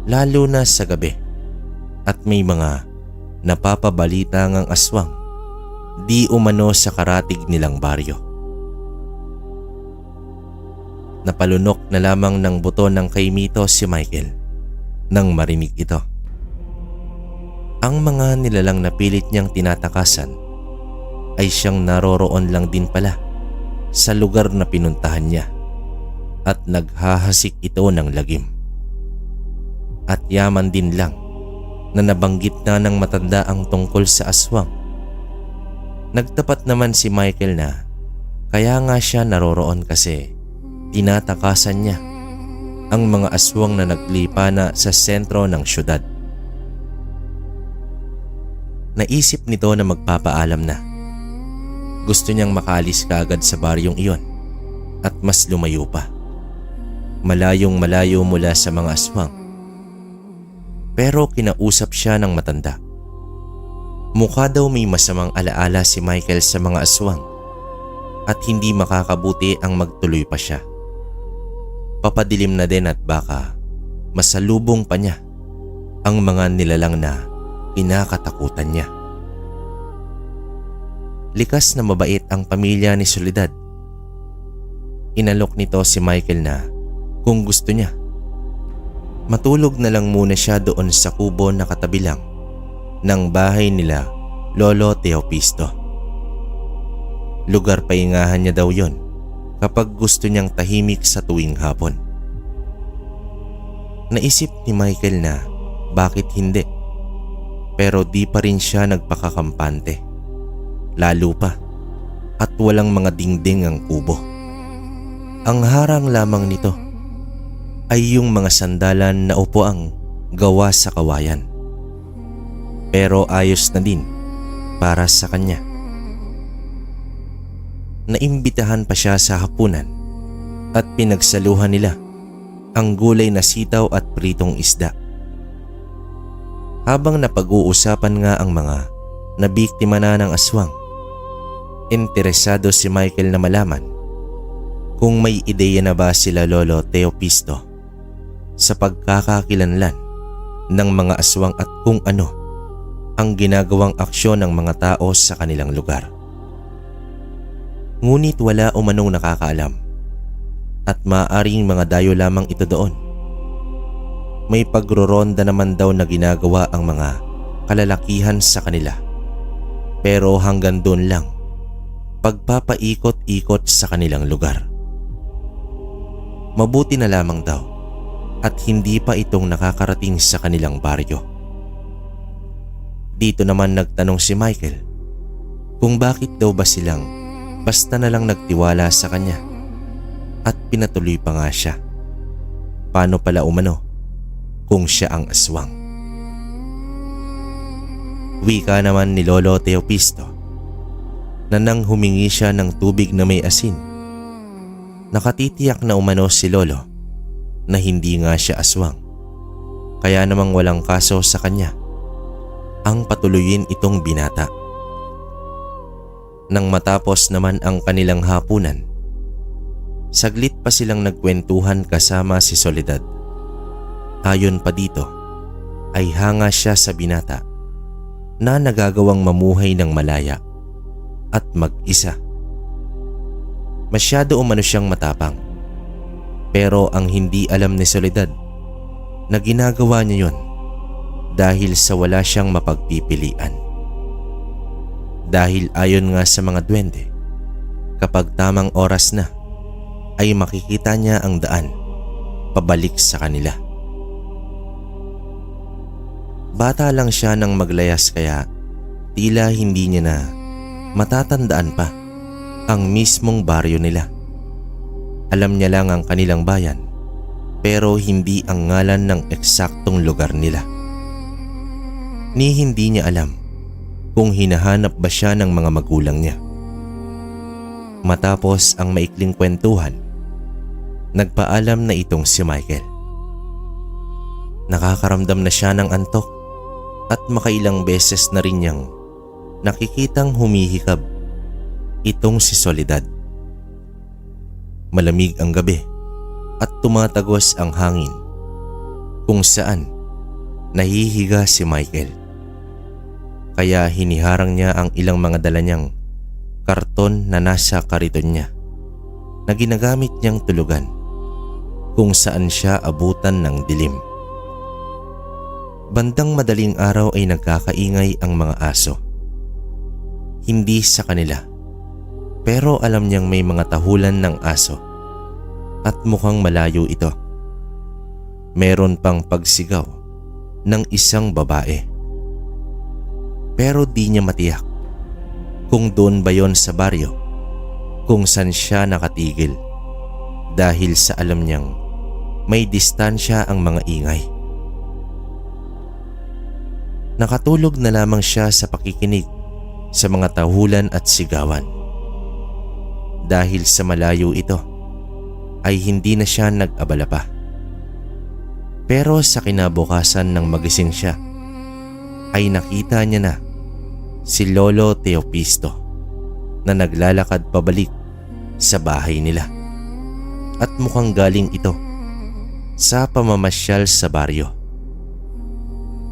lalo na sa gabi at may mga napapabalita ngang aswang di umano sa karatig nilang baryo. Napalunok na lamang ng buto ng kaimito si Michael nang marinig ito. Ang mga nilalang na pilit niyang tinatakasan ay siyang naroroon lang din pala sa lugar na pinuntahan niya at naghahasik ito ng lagim. At yaman din lang na nabanggit na ng matanda ang tungkol sa aswang. Nagtapat naman si Michael na kaya nga siya naroroon kasi tinatakasan niya ang mga aswang na naglipana sa sentro ng syudad. Naisip nito na magpapaalam na. Gusto niyang makaalis kaagad sa baryong iyon at mas lumayo pa. Malayong malayo mula sa mga aswang. Pero kinausap siya ng matanda. Mukha daw may masamang alaala si Michael sa mga aswang at hindi makakabuti ang magtuloy pa siya. Papadilim na din at baka masalubong pa niya ang mga nilalang na kinakatakutan niya. Likas na mabait ang pamilya ni Soledad. Inalok nito si Michael na kung gusto niya, matulog na lang muna siya doon sa kubo na katabi lang ng bahay nila Lolo Teo Pisto. Lugar pahingahan niya daw yon kapag gusto niyang tahimik sa tuwing hapon. Naisip ni Michael na bakit hindi, pero di pa rin siya nagpakakampante. Lalo pa at walang mga dingding ang kubo. Ang harang lamang nito ay yung mga sandalan na upuang gawa sa kawayan. Pero ayos na din para sa kanya. Naimbitahan pa siya sa hapunan at pinagsaluhan nila ang gulay na sitaw at pritong isda. Habang napag-uusapan nga ang mga nabiktima na ng aswang, interesado si Michael na malaman kung may ideya na ba sila Lolo Teopisto sa pagkakakilanlan ng mga aswang at kung ano ang ginagawang aksyon ng mga tao sa kanilang lugar. Ngunit wala umanong nakakaalam at maaaring mga dayo lamang ito doon. May pagroronda naman daw na ginagawa ang mga kalalakihan sa kanila, pero hanggang doon lang, pagpapaikot-ikot sa kanilang lugar. Mabuti na lamang daw at hindi pa itong nakakarating sa kanilang baryo. Dito naman nagtanong si Michael kung bakit daw ba silang basta na lang nagtiwala sa kanya, at pinatuloy pa nga siya. Paano pala umano kung siya ang aswang? Wika naman ni Lolo Teopisto na nang humingi siya ng tubig na may asin, nakatitiyak na umano si Lolo na hindi nga siya aswang, kaya namang walang kaso sa kanya ang patuluyin itong binata. Nang matapos naman ang kanilang hapunan, saglit pa silang nagkwentuhan kasama si Soledad. Ayon pa dito ay hanga siya sa binata na nagagawang mamuhay ng malaya at mag-isa. Masyado umano siyang matapang, pero ang hindi alam ni Soledad na ginagawa niya yon dahil sa wala siyang mapagpipilian. Dahil ayon nga sa mga duwende, kapag tamang oras na ay makikita niya ang daan pabalik sa kanila. Bata lang siya nang maglayas, kaya tila hindi niya na matatandaan pa ang mismong baryo nila. Alam niya lang ang kanilang bayan, pero hindi ang ngalan ng eksaktong lugar nila. Ni hindi niya alam kung hinahanap ba siya ng mga magulang niya. Matapos ang maikling kwentuhan, nagpaalam na itong si Michael. Nakakaramdam na siya ng antok at makailang beses na rin niyang nakikitang humihikab itong si Soledad. Malamig ang gabi at tumatagos ang hangin kung saan nahihiga si Michael. Kaya hiniharang niya ang ilang mga dala niyang karton na nasa kariton niya na ginagamit niyang tulugan kung saan siya abutan ng dilim. Bandang madaling araw ay nagkakaingay ang mga aso. Hindi sa kanila, pero alam niyang may mga tahulan ng aso at mukhang malayo ito. Meron pang pagsigaw ng isang babae. Pero di niya matiyak kung doon ba yon sa baryo kung saan siya nakatigil, dahil sa alam niyang may distansya ang mga ingay. Nakatulog na lamang siya sa pakikinig sa mga tahulan at sigawan. Dahil sa malayo ito ay hindi na siya nag-abala pa. Pero sa kinabukasan ng magising siya ay nakita niya na si Lolo Teopisto na naglalakad pabalik sa bahay nila, at mukhang galing ito sa pamamasyal sa baryo.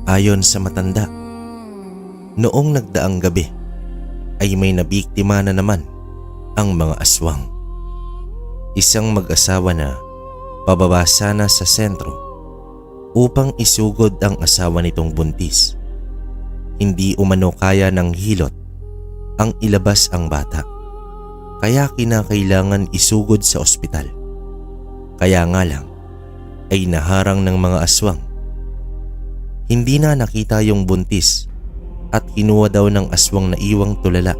Ayon sa matanda, noong nagdaang gabi ay may nabiktima na naman ang mga aswang. Isang mag-asawa na pababa sana sa sentro upang isugod ang asawa nitong buntis. Hindi umano kaya ng hilot ang ilabas ang bata, kaya kinakailangan isugod sa ospital. Kaya nga lang ay naharang ng mga aswang. Hindi na nakita yung buntis at kinuha daw ng aswang na iwang tulala,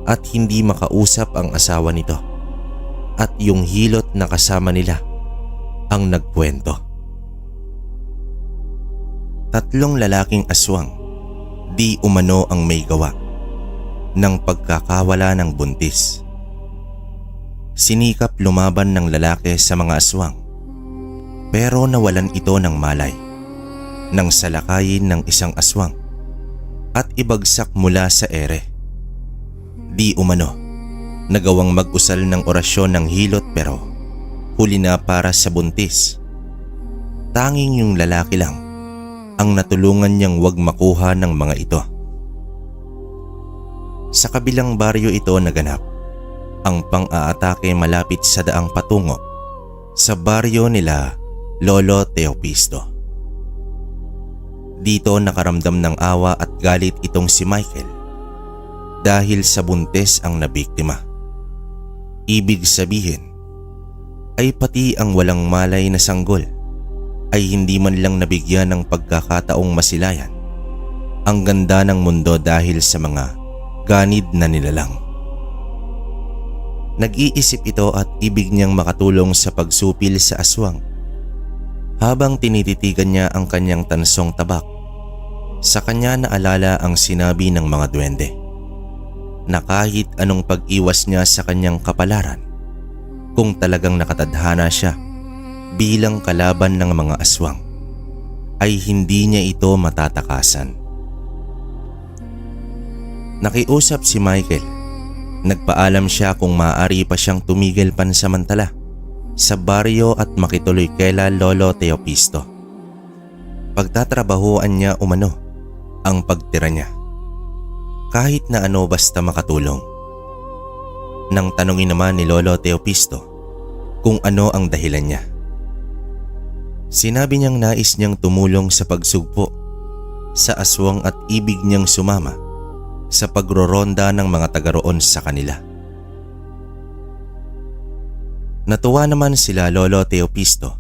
at hindi makausap ang asawa nito, at yung hilot na kasama nila ang nagkwento. Tatlong lalaking aswang di umano ang may gawa ng pagkakawala ng buntis. Sinikap lumaban ng lalaki sa mga aswang pero nawalan ito ng malay nang salakayin ng isang aswang at ibagsak mula sa ere. Di umano nagawang mag-usal ng orasyon ng hilot pero huli na para sa buntis. Tanging yung lalaki lang ang natulungan niyang wag makuha ng mga ito. Sa kabilang baryo ito naganap ang pang-aatake malapit sa daang patungo sa baryo nila Lolo Teopisto. Dito nakaramdam ng awa at galit itong si Michael dahil sa buntis ang nabiktima. Ibig sabihin ay pati ang walang malay na sanggol ay hindi man lang nabigyan ng pagkakataong masilayan ang ganda ng mundo dahil sa mga ganid na nilalang. Nag-iisip ito at ibig niyang makatulong sa pagsupil sa aswang. Habang tinititigan niya ang kanyang tansong tabak, sa kanya naalala ang sinabi ng mga duwende na kahit anong pag-iwas niya sa kanyang kapalaran, kung talagang nakatadhana siya bilang kalaban ng mga aswang, ay hindi niya ito matatakasan. Nakiusap si Michael. Nagpaalam siya kung maaari pa siyang tumigil pansamantala sa baryo at makituloy kaila Lolo Teopisto. Pagtatrabahuan niya umano ang pagtira niya. Kahit na ano basta makatulong. Nang tanungin naman ni Lolo Teopisto kung ano ang dahilan niya, sinabi niyang nais niyang tumulong sa pagsugpo sa aswang at ibig niyang sumama sa pagroronda ng mga taga roon sa kanila. Natuwa naman sila Lolo Teopisto.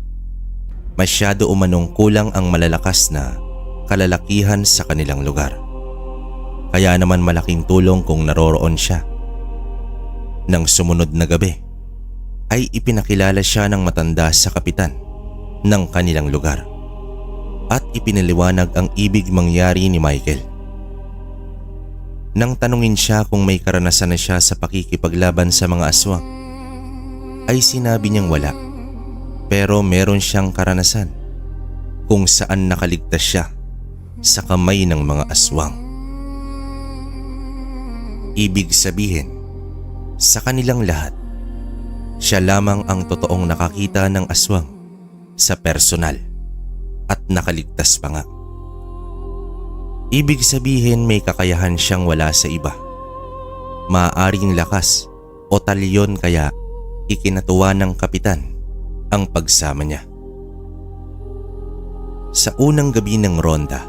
Masyado umanong kulang ang malalakas na kalalakihan sa kanilang lugar. Kaya naman malaking tulong kung naroroon siya. Nang sumunod na gabi ay ipinakilala siya ng matanda sa kapitan ng kanilang lugar at ipinaliwanag ang ibig mangyari ni Michael. Nang tanungin siya kung may karanasan na siya sa pakikipaglaban sa mga aswang, ay sinabi niyang wala, pero meron siyang karanasan kung saan nakaligtas siya sa kamay ng mga aswang. Ibig sabihin, sa kanilang lahat, siya lamang ang totoong nakakita ng aswang sa personal at nakaligtas pa nga. Ibig sabihin may kakayahan siyang wala sa iba. Maaaring lakas o talyon kaya ikinatuwa ng kapitan ang pagsama niya. Sa unang gabi ng ronda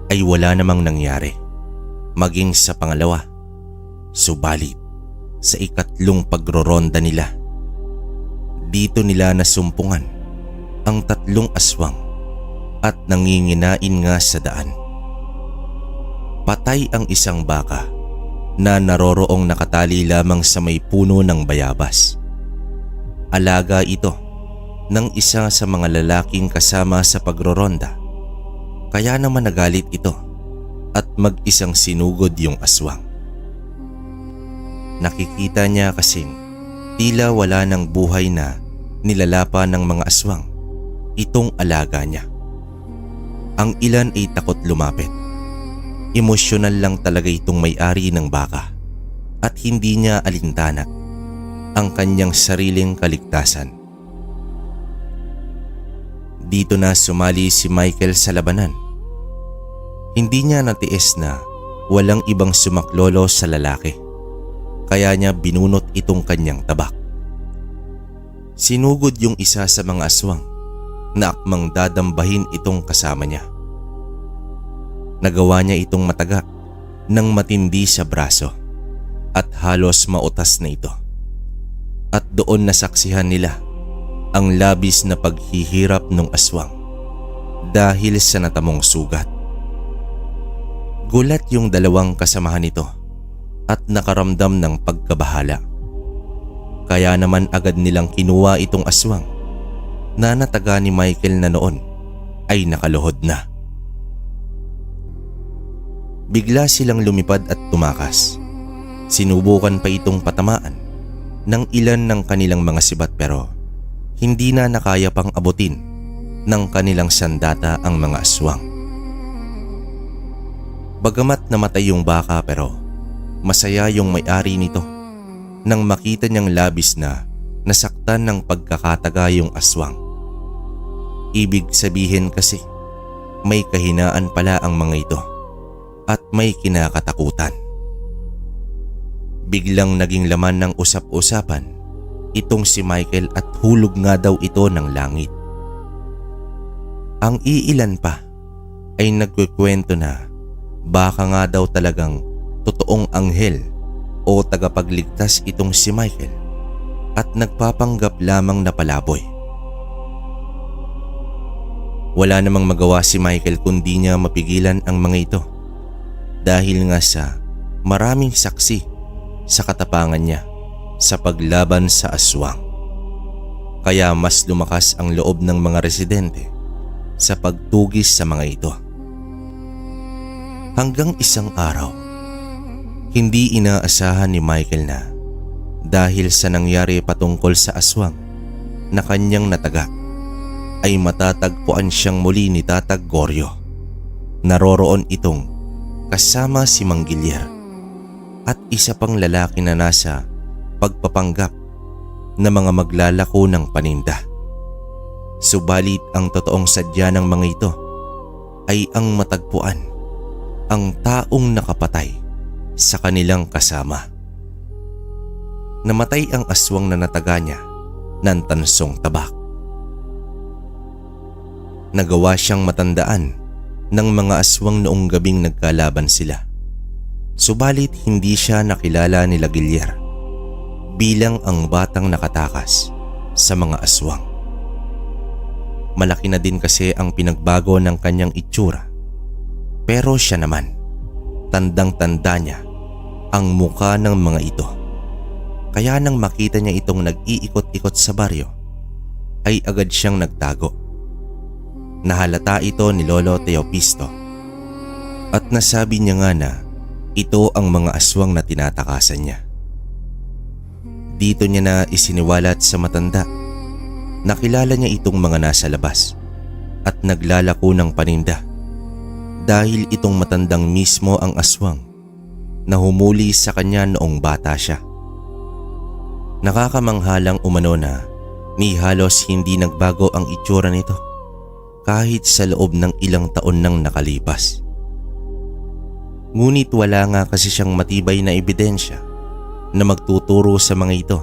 ay wala namang nangyari, maging sa pangalawa. Subalit sa ikatlong pagroronda nila, dito nila nasumpungan ang tatlong aswang at nanginginain nga sa daan. Patay ang isang baka na naroroong nakatali lamang sa may puno ng bayabas. Alaga ito ng isa sa mga lalaking kasama sa pagroronda, kaya naman nagalit ito at mag-isang sinugod yung aswang. Nakikita niya kasing tila wala ng buhay na nilalapa ng mga aswang itong alaga niya. Ang ilan ay takot lumapit. Emosyonal lang talaga itong may-ari ng baka at hindi niya alintana ang kanyang sariling kaligtasan. Dito na sumali si Michael sa labanan. Hindi niya natiis na walang ibang sumaklolo sa lalaki, kaya niya binunot itong kanyang tabak. Sinugod yung isa sa mga aswang na akmang dadambahin itong kasama niya. Nagawa niya itong mataga ng matindi sa braso at halos mautas na ito. At doon nasaksihan nila ang labis na paghihirap ng aswang dahil sa natamong sugat. Gulat yung dalawang kasamahan nito at nakaramdam ng pagkabahala. Kaya naman agad nilang kinuha itong aswang na nataga ni Michael na noon ay nakaluhod na. Bigla silang lumipad at tumakas. Sinubukan pa itong patamaan ng ilan ng kanilang mga sibat pero hindi na nakaya pang abutin ng kanilang sandata ang mga aswang. Bagamat namatay yung baka pero masaya yung may-ari nito nang makita niyang labis na nasaktan ng pagkakataga yung aswang. Ibig sabihin kasi may kahinaan pala ang mga ito at may kinakatakutan. Biglang naging laman ng usap-usapan itong si Michael at hulog nga daw ito ng langit. Ang iilan pa ay nagkukwento na baka nga daw talagang totoong anghel o tagapagligtas itong si Michael at nagpapanggap lamang na palaboy. Wala namang magawa si Michael kundi niya mapigilan ang mga ito dahil nga sa maraming saksi sa katapangan niya sa paglaban sa aswang. Kaya mas lumakas ang loob ng mga residente sa pagtugis sa mga ito. Hanggang isang araw, hindi inaasahan ni Michael na dahil sa nangyari patungkol sa aswang na kanyang nataga ay matatagpuan siyang muli ni Tata Goryo. Naroroon itong kasama si Mang Gilyar at isa pang lalaki na nasa pagpapanggap na mga maglalako ng paninda. Subalit ang totoong sadya ng mga ito ay ang matagpuan ang taong nakapatay sa kanilang kasama. Namatay ang aswang na nataga niya ng tansong tabak. Nagawa siyang matandaan ng mga aswang noong gabing nagkalaban sila. Subalit hindi siya nakilala ni Gilyar bilang ang batang nakatakas sa mga aswang. Malaki na din kasi ang pinagbago ng kanyang itsura. Pero siya naman, tandang-tanda niya ang muka ng mga ito. Kaya nang makita niya itong nag-iikot-ikot sa baryo, ay agad siyang nagtago. Nahalata ito ni Lolo Teopisto at nasabi niya nga na ito ang mga aswang na tinatakasan niya. Dito niya na isiniwalat sa matanda. Nakilala niya itong mga nasa labas at naglalako ng paninda dahil itong matandang mismo ang aswang na humuli sa kanya noong bata siya. Nakakamanghalang umano na ni halos hindi nagbago ang itsura nito kahit sa loob ng ilang taon nang nakalipas. Ngunit wala nga kasi siyang matibay na ebidensya na magtuturo sa mga ito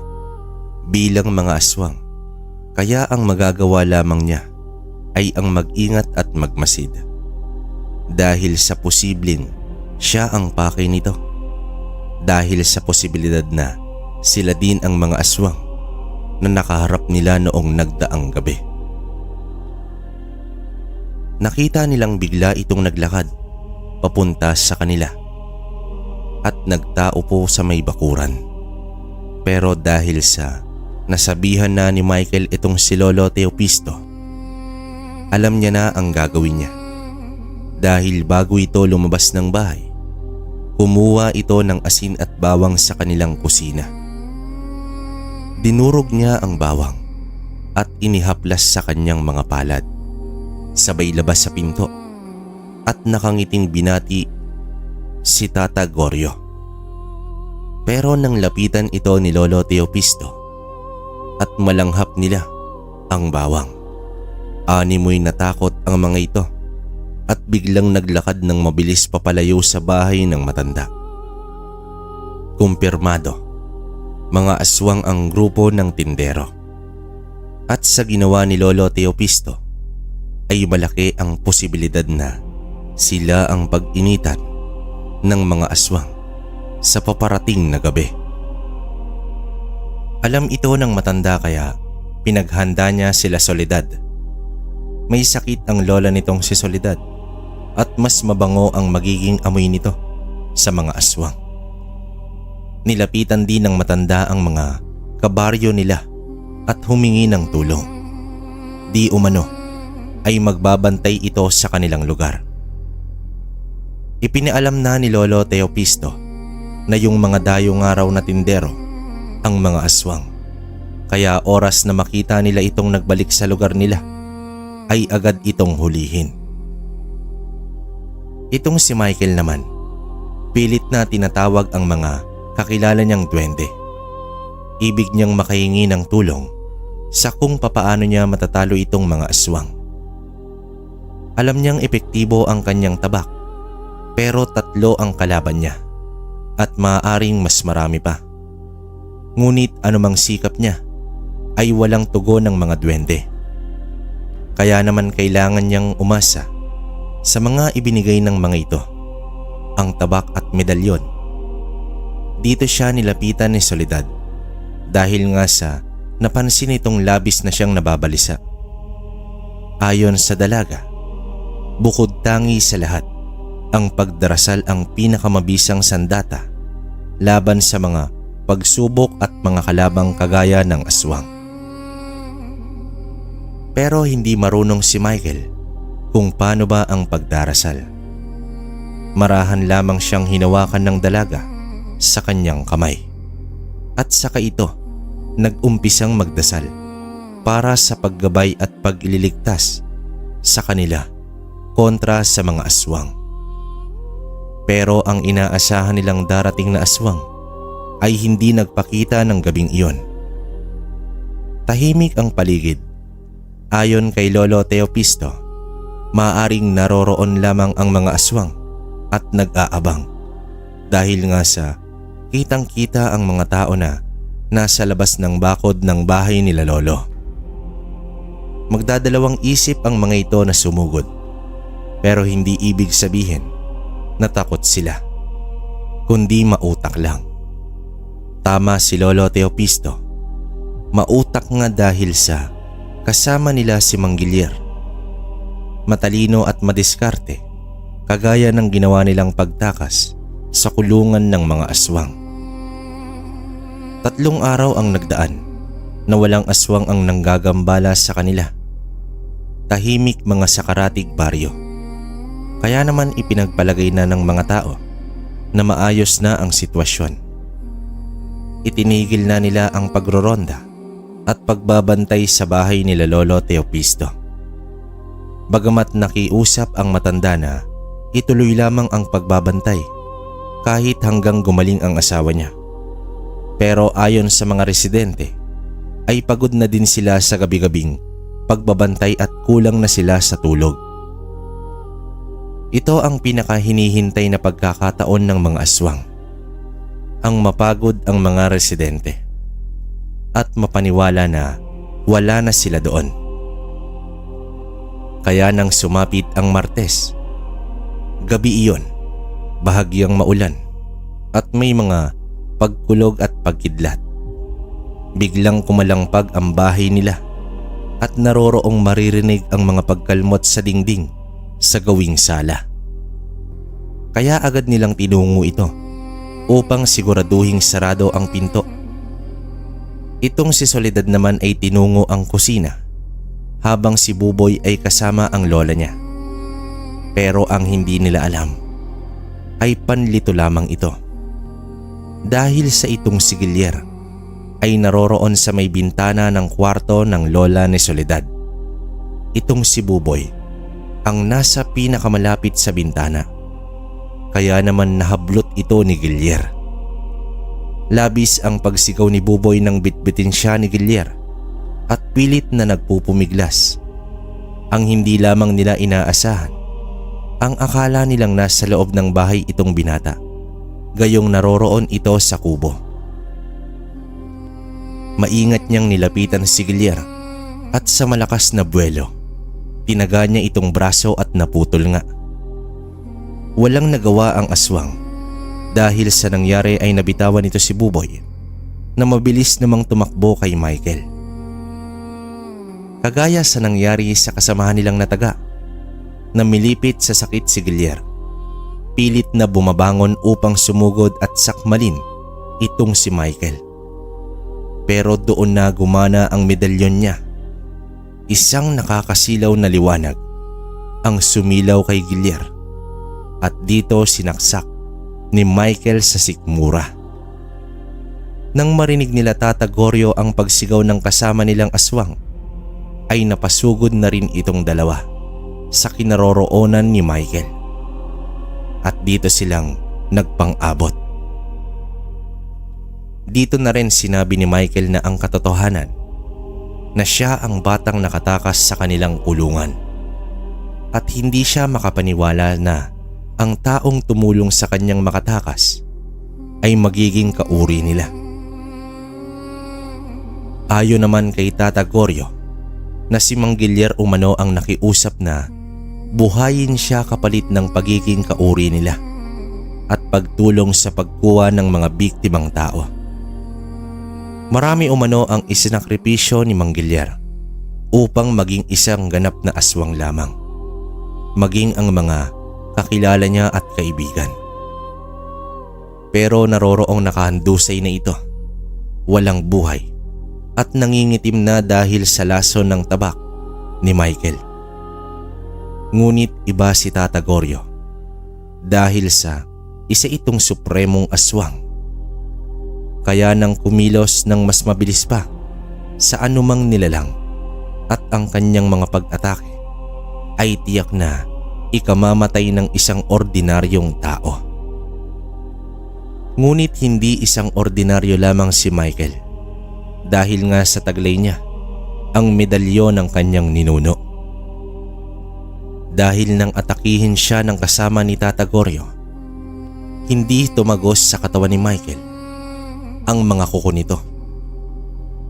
bilang mga aswang. Kaya ang magagawa lamang niya ay ang mag-ingat at magmasid. Dahil sa posibleng siya ang pakay nito. Dahil sa posibilidad na sila din ang mga aswang na nakaharap nila noong nagdaang gabi. Nakita nilang bigla itong naglakad papunta sa kanila at nagtaupo sa may bakuran. Pero dahil sa nasabihan na ni Michael itong si Lolo Teopisto, alam niya na ang gagawin niya. Dahil bago ito lumabas ng bahay, kumuha ito ng asin at bawang sa kanilang kusina. Dinurog niya ang bawang at inihaplas sa kanyang mga palad. Sabay labas sa pinto at nakangiting binati si Tata Goryo. Pero nang lapitan ito ni Lolo Teopisto at malanghap nila ang bawang, animoy natakot ang mga ito at biglang naglakad ng mabilis papalayo sa bahay ng matanda. Kumpirmado, mga aswang ang grupo ng tindero. At sa ginawa ni Lolo Teopisto ay malaki ang posibilidad na sila ang pag-initan ng mga aswang sa paparating na gabi. Alam ito ng matanda kaya pinaghanda niya sila Soledad. May sakit ang lola nitong si Soledad at mas mabango ang magiging amoy nito sa mga aswang. Nilapitan din ng matanda ang mga kabaryo nila at humingi ng tulong. Di umano ay magbabantay ito sa kanilang lugar. Ipinaalam na ni Lolo Teopisto na yung mga dayo nga raw na tindero ang mga aswang. Kaya oras na makita nila itong nagbalik sa lugar nila ay agad itong hulihin. Itong si Michael naman, pilit na tinatawag ang mga kakilala niyang duwende. Ibig niyang makahingi ng tulong sa kung papaano niya matatalo itong mga aswang. Alam niyang epektibo ang kanyang tabak, pero 3 ang kalaban niya at maaaring mas marami pa. Ngunit anumang sikap niya ay walang tugon ng mga duwende. Kaya naman kailangan niyang umasa sa mga ibinigay ng mga ito, ang tabak at medalyon. Dito siya nilapitan ni Soledad dahil nga sa napansin itong labis na siyang nababalisa. Ayon sa dalaga, bukod tangi sa lahat, ang pagdarasal ang pinakamabisang sandata laban sa mga pagsubok at mga kalabang kagaya ng aswang. Pero hindi marunong si Michael kung paano ba ang pagdarasal. Marahan lamang siyang hinawakan ng dalaga sa kanyang kamay. At saka ito nag-umpisang magdasal para sa paggabay at pagliligtas sa kanila kontra sa mga aswang. Pero ang inaasahan nilang darating na aswang ay hindi nagpakita ng gabing iyon. Tahimik ang paligid. Ayon kay Lolo Teopisto, maaaring naroroon lamang ang mga aswang at nag-aabang dahil nga sa kitang-kita ang mga tao na nasa labas ng bakod ng bahay nila Lolo. Magdadalawang isip ang mga ito na sumugod, pero hindi ibig sabihin na takot sila, kundi mautak lang. Tama si Lolo Teopisto, mautak nga dahil sa kasama nila si Manggilier. Matalino at madiskarte, kagaya ng ginawa nilang pagtakas sa kulungan ng mga aswang. 3 araw ang nagdaan na walang aswang ang nanggagambala sa kanila. Tahimik mga sakaratig baryo. Kaya naman ipinagpalagay na ng mga tao na maayos na ang sitwasyon. Itinigil na nila ang pagroronda at pagbabantay sa bahay nila Lolo Teopisto. Bagamat nakiusap ang matanda na ituloy lamang ang pagbabantay kahit hanggang gumaling ang asawa niya. Pero ayon sa mga residente ay pagod na din sila sa gabi-gabing pagbabantay at kulang na sila sa tulog. Ito ang pinakahinihintay na pagkakataon ng mga aswang. Ang mapagod ang mga residente at mapaniwala na wala na sila doon. Kaya nang sumapit ang Martes, gabi iyon, bahagyang maulan at may mga pagkulog at pagkidlat. Biglang kumalangpag ang bahay nila at naroroong maririnig ang mga pagkalmot sa dingding sa gawing sala. Kaya agad nilang tinungo ito upang siguraduhing sarado ang pinto. Itong si Soledad naman ay tinungo ang kusina habang si Buboy ay kasama ang lola niya. Pero ang hindi nila alam ay panlito lamang ito. Dahil sa itong si Gilier ay naroroon sa may bintana ng kwarto ng lola ni Soledad. Itong si Buboy ang nasa pinakamalapit sa bintana. Kaya naman nahablot ito ni Gilier. Labis ang pagsigaw ni Buboy nang bitbitin siya ni Gilier at pilit na nagpupumiglas. Ang hindi lamang nila inaasahan, ang akala nilang nasa loob ng bahay itong binata, gayong naroroon ito sa kubo. Maingat niyang nilapitan si Gilier at sa malakas na buwelo, tinaga niya itong braso at naputol nga. Walang nagawa ang aswang. Dahil sa nangyari ay nabitawan nito si Buboy na mabilis namang tumakbo kay Michael. Kagaya sa nangyari sa kasamahan nilang nataga na milipit sa sakit si Gilier, pilit na bumabangon upang sumugod at sakmalin itong si Michael. Pero doon na gumana ang medalyon niya. Isang nakakasilaw na liwanag ang sumilaw kay Gilier at dito sinaksak ni Michael sa sikmura. Nang marinig nila Tata Goryo ang pagsigaw ng kasama nilang aswang, ay napasugod na rin itong dalawa sa kinaroroonan ni Michael. At dito silang nagpang-abot. Dito na rin sinabi ni Michael na ang katotohanan na siya ang batang nakatakas sa kanilang kulungan at hindi siya makapaniwala na ang taong tumulong sa kanyang makatakas ay magiging kauri nila. Ayon naman kay Tata Goryo na si Mang Gilyar umano ang nakiusap na buhayin siya kapalit ng pagiging kauri nila at pagtulong sa pagkuha ng mga biktimang tao. Marami umano ang isinakripisyo ni Mang Gilyar upang maging isang ganap na aswang lamang, maging ang mga kakilala niya at kaibigan. Pero naroroong nakahandusay na ito, walang buhay at nangingitim na dahil sa laso ng tabak ni Michael. Ngunit iba si Tata Goryo dahil sa isa itong supremong aswang. Kaya nang kumilos ng mas mabilis pa sa anumang nilalang at ang kanyang mga pag-atake ay tiyak na ikamamatay ng isang ordinaryong tao. Ngunit hindi isang ordinaryo lamang si Michael dahil nga sa taglay niya ang medalyon ng kanyang ninuno. Dahil nang atakihin siya ng kasama ni Tata Goryo, hindi tumagos sa katawan ni Michael ang mga kuko nito.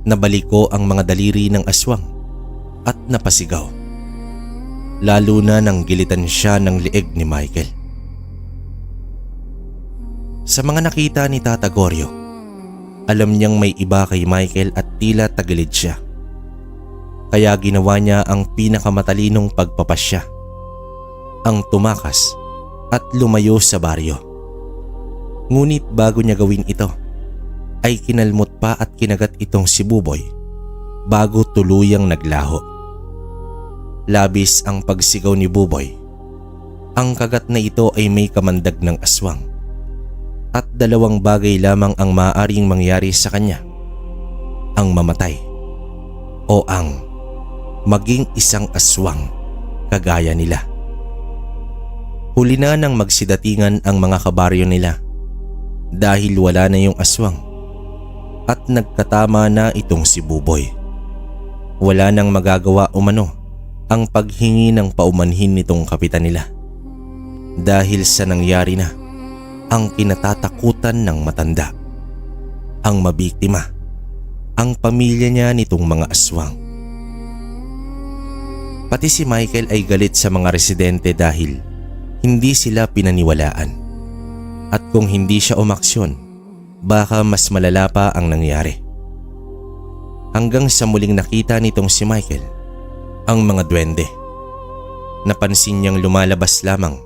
Nabaliko ang mga daliri ng aswang at napasigaw. Lalo na nang gilitan siya ng leeg ni Michael. Sa mga nakita ni Tata Goryo, alam niyang may iba kay Michael at tila tagilid siya. Kaya ginawa niya ang pinakamatalinong pagpapasya, ang tumakas at lumayo sa baryo. Ngunit bago niya gawin ito, ay kinalmot pa at kinagat itong si Buboy bago tuluyang naglaho. Labis ang pagsigaw ni Buboy. Ang kagat na ito ay may kamandag ng aswang at dalawang bagay lamang ang maaaring mangyari sa kanya: ang mamatay o ang maging isang aswang kagaya nila. Huli na nang magsidatingan ang mga kabaryo nila dahil wala na yung aswang at nagkatama na itong si Buboy. Wala nang magagawa umano ang paghingi ng paumanhin nitong kapitan nila dahil sa nangyari na ang kinatatakutan ng matanda, ang mabiktima, ang pamilya niya nitong mga aswang. Pati si Michael ay galit sa mga residente dahil hindi sila pinaniwalaan at kung hindi siya umaksyon, baka mas malala pa ang nangyari. Hanggang sa muling nakita nitong si Michael ang mga duwende. Napansin niyang lumalabas lamang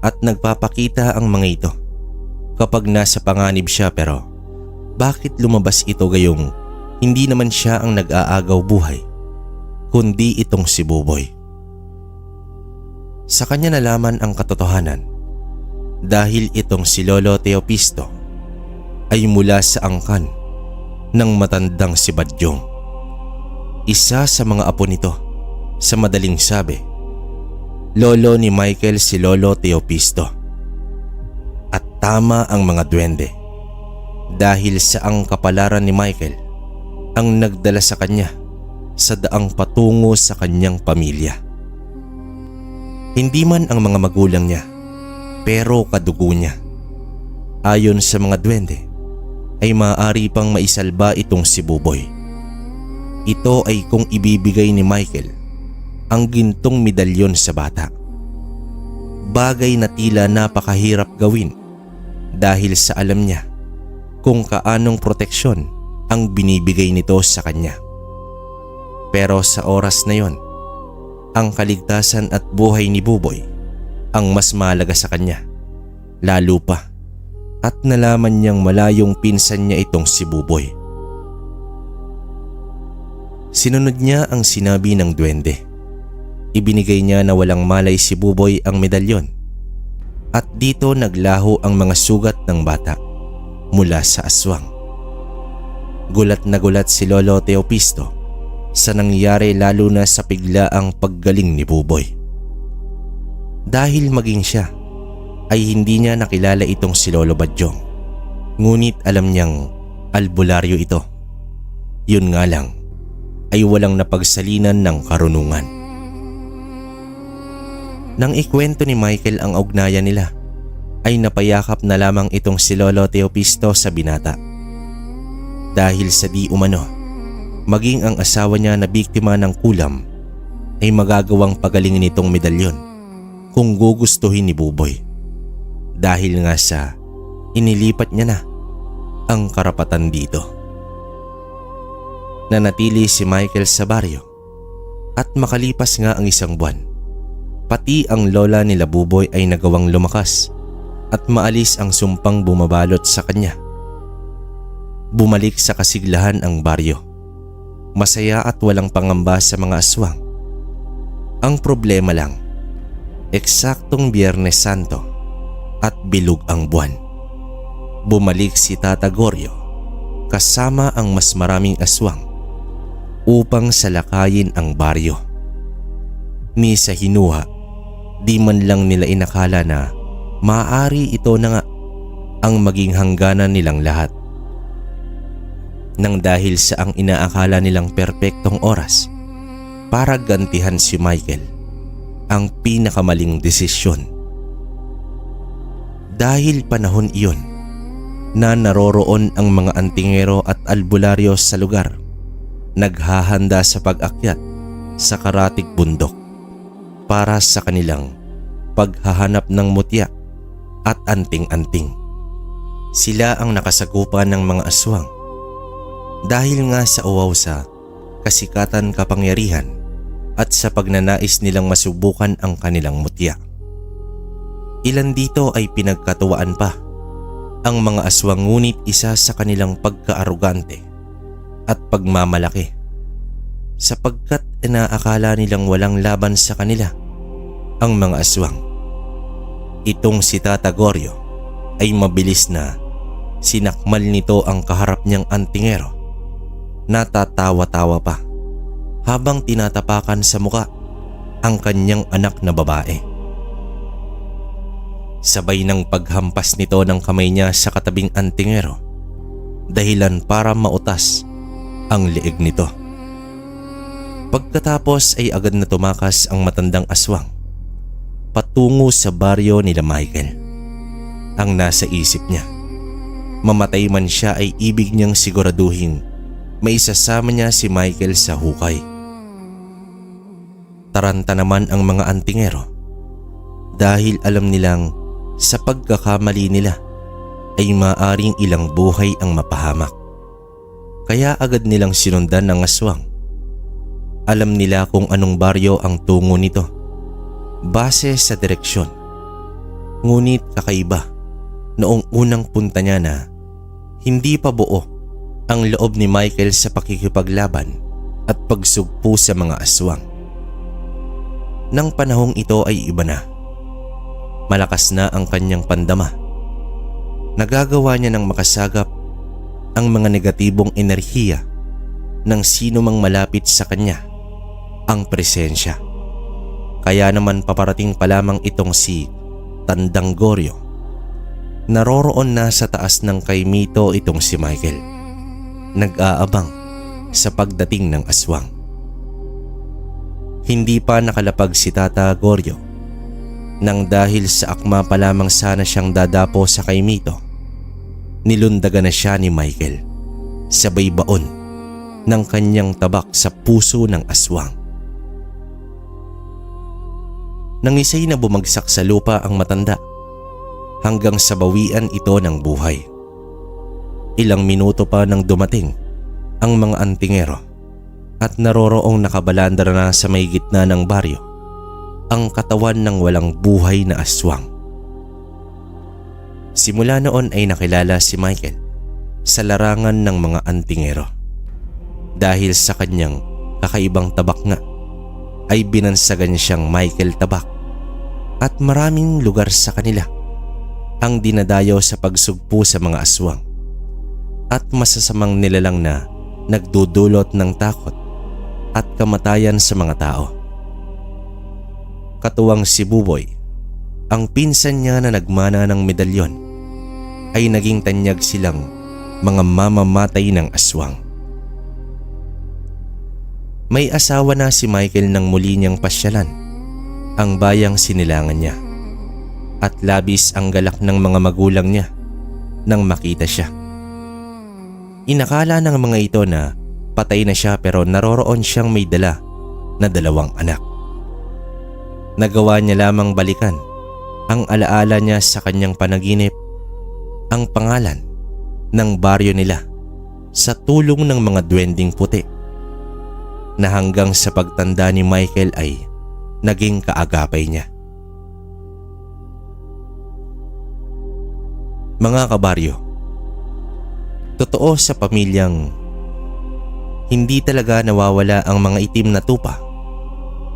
at nagpapakita ang mga ito kapag nasa panganib siya, pero bakit lumabas ito gayong hindi naman siya ang nag-aagaw buhay kundi itong si Buboy? Sa kanya nalaman ang katotohanan dahil itong si Lolo Teopisto ay mula sa angkan ng matandang si Badyong, isa sa mga apo nito. Sa madaling sabi, lolo ni Michael si Lolo Teopisto. At tama ang mga duwende dahil sa ang kapalaran ni Michael ang nagdala sa kanya sa daang patungo sa kanyang pamilya. Hindi man ang mga magulang niya, pero kadugo niya. Ayon sa mga duwende, ay maaari pang maisalba itong si Buboy. Ito ay kung ibibigay ni Michael ang gintong medalyon sa bata. Bagay na tila napakahirap gawin dahil sa alam niya kung kaanong proteksyon ang binibigay nito sa kanya. Pero sa oras na yon, ang kaligtasan at buhay ni Buboy ang mas mahalaga sa kanya, lalo pa at nalaman niyang malayong pinsan niya itong si Buboy. Sinunod niya ang sinabi ng duwende. Ibinigay niya na walang malay si Buboy ang medalyon At dito naglaho ang mga sugat ng bata mula sa aswang. Gulat na gulat si Lolo Teopisto sa nangyari, lalo na sa biglaang paggaling ni Buboy. Dahil maging siya ay hindi niya nakilala itong si Lolo Badyong, ngunit alam niyang albularyo ito. Yun nga lang ay walang napagsalinan ng karunungan. Nang ikwento ni Michael ang ugnayan nila, ay napayakap na lamang itong si Lolo Teopisto sa binata. Dahil sa di umano, maging ang asawa niya na biktima ng kulam ay magagawang pagalingin nitong medalyon kung gugustuhin ni Buboy. Dahil nga sa inilipat niya na ang karapatan dito. Nanatili si Michael sa baryo at makalipas nga ang isang buwan, pati ang lola nila Buboy ay nagawang lumakas at maalis ang sumpang bumabalot sa kanya. Bumalik sa kasiglahan ang baryo, masaya at walang pangamba sa mga aswang. Ang problema lang, eksaktong Biyernes Santo at bilog ang buwan, bumalik si Tata Goryo kasama ang mas maraming aswang upang salakayin ang baryo. Ni sa hinuha, di man lang nila inakala na maaari ito na nga ang maging hangganan nilang lahat. Nang dahil sa ang inaakala nilang perpektong oras para gantihan si Michael, ang pinakamaling desisyon. Dahil panahon iyon na naroroon ang mga antingero at albularyo sa lugar, naghahanda sa pag-akyat sa karatig bundok para sa kanilang paghahanap ng mutya at anting-anting. Sila ang nakasagupan ng mga aswang dahil nga sa uwaw sa kasikatan, kapangyarihan at sa pagnanais nilang masubukan ang kanilang mutya. Ilan dito ay pinagkatuwaan pa ang mga aswang, ngunit isa sa kanilang pagkaarugante at pagmamalaki, sapagkat inaakala nilang walang laban sa kanila ang mga aswang. Itong si Tata Goryo ay mabilis na sinakmal nito ang kaharap niyang antingero. Natatawa-tawa pa habang tinatapakan sa muka ang kanyang anak na babae. Sabay ng paghampas nito ng kamay niya sa katabing antingero, dahilan para mautas ang leeg nito. Pagkatapos ay agad na tumakas ang matandang aswang patungo sa baryo nila Michael. Ang nasa isip niya, mamatay man siya ay ibig niyang siguraduhin maisasama niya si Michael sa hukay. Taranta naman ang mga antingero dahil alam nilang sa pagkakamali nila ay maaring ilang buhay ang mapahamak. Kaya agad nilang sinundan ng aswang. Alam nila kung anong baryo ang tungo nito base sa direksyon. Ngunit kakaiba, noong unang punta niya na hindi pa buo ang loob ni Michael sa pakikipaglaban at pagsugpo sa mga aswang. Nang panahong ito ay iba na. Malakas na ang kanyang pandama. Nagagawa niya ng makasagap ang mga negatibong enerhiya ng sino mang malapit sa kanya, ang presensya. Kaya naman paparating pa lamang itong si Tandang Goryo. Naroroon na sa taas ng kaimito itong si Michael, nag-aabang sa pagdating ng aswang. Hindi pa nakalapag si Tata Goryo nang dahil sa akma pa lamang sana siyang dadapo sa kaimito, nilundagan na siya ni Michael sabay baon ng kanyang tabak sa puso ng aswang. Nangisay na bumagsak sa lupa ang matanda hanggang sa bawian ito ng buhay. Ilang minuto pa nang dumating ang mga antingero at naroroong nakabalandra na sa may gitna ng baryo ang katawan ng walang buhay na aswang. Simula noon ay nakilala si Michael sa larangan ng mga antingero. Dahil sa kanyang kakaibang tabak nga ay binansagan siyang Michael Tabak at maraming lugar sa kanila ang dinadayo sa pagsugpo sa mga aswang at masasamang nilalang na nagdudulot ng takot at kamatayan sa mga tao. Katuwang si Buboy, ang pinsan niya na nagmana ng medalyon, ay naging tanyag silang mga mamamatay ng aswang. May asawa na si Michael nang muli niyang pasyalan ang bayang sinilangan niya at labis ang galak ng mga magulang niya nang makita siya. Inakala ng mga ito na patay na siya pero naroroon siyang may dala na 2 anak. Nagawa niya lamang balikan ang alaala niya sa kanyang panaginip, ang pangalan ng baryo nila sa tulong ng mga duwending puti na hanggang sa pagtanda ni Michael ay naging kaagapay niya. Mga kabaryo, totoo sa pamilyang hindi talaga nawawala ang mga itim na tupa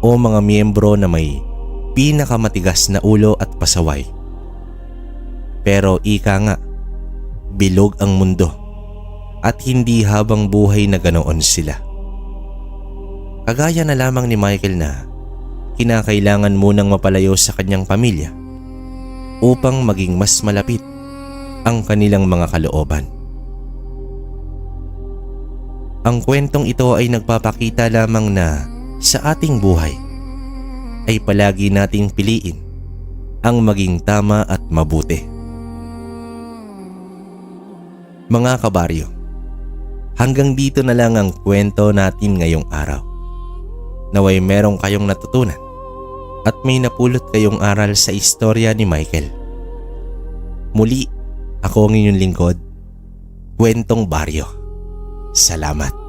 o mga miyembro na may pinakamatigas na ulo at pasaway. Pero ika nga, bilog ang mundo at hindi habang buhay na ganoon sila. Kagaya na lamang ni Michael na kinakailangan munang mapalayo sa kanyang pamilya upang maging mas malapit ang kanilang mga kalooban. Ang kwentong ito ay nagpapakita lamang na sa ating buhay ay palagi nating piliin ang maging tama at mabuti. Mga kabaryo, hanggang dito na lang ang kwento natin ngayong araw. Naway merong kayong natutunan at may napulot kayong aral sa istorya ni Michael. Muli, ako ang inyong lingkod, Kwentong Baryo. Salamat.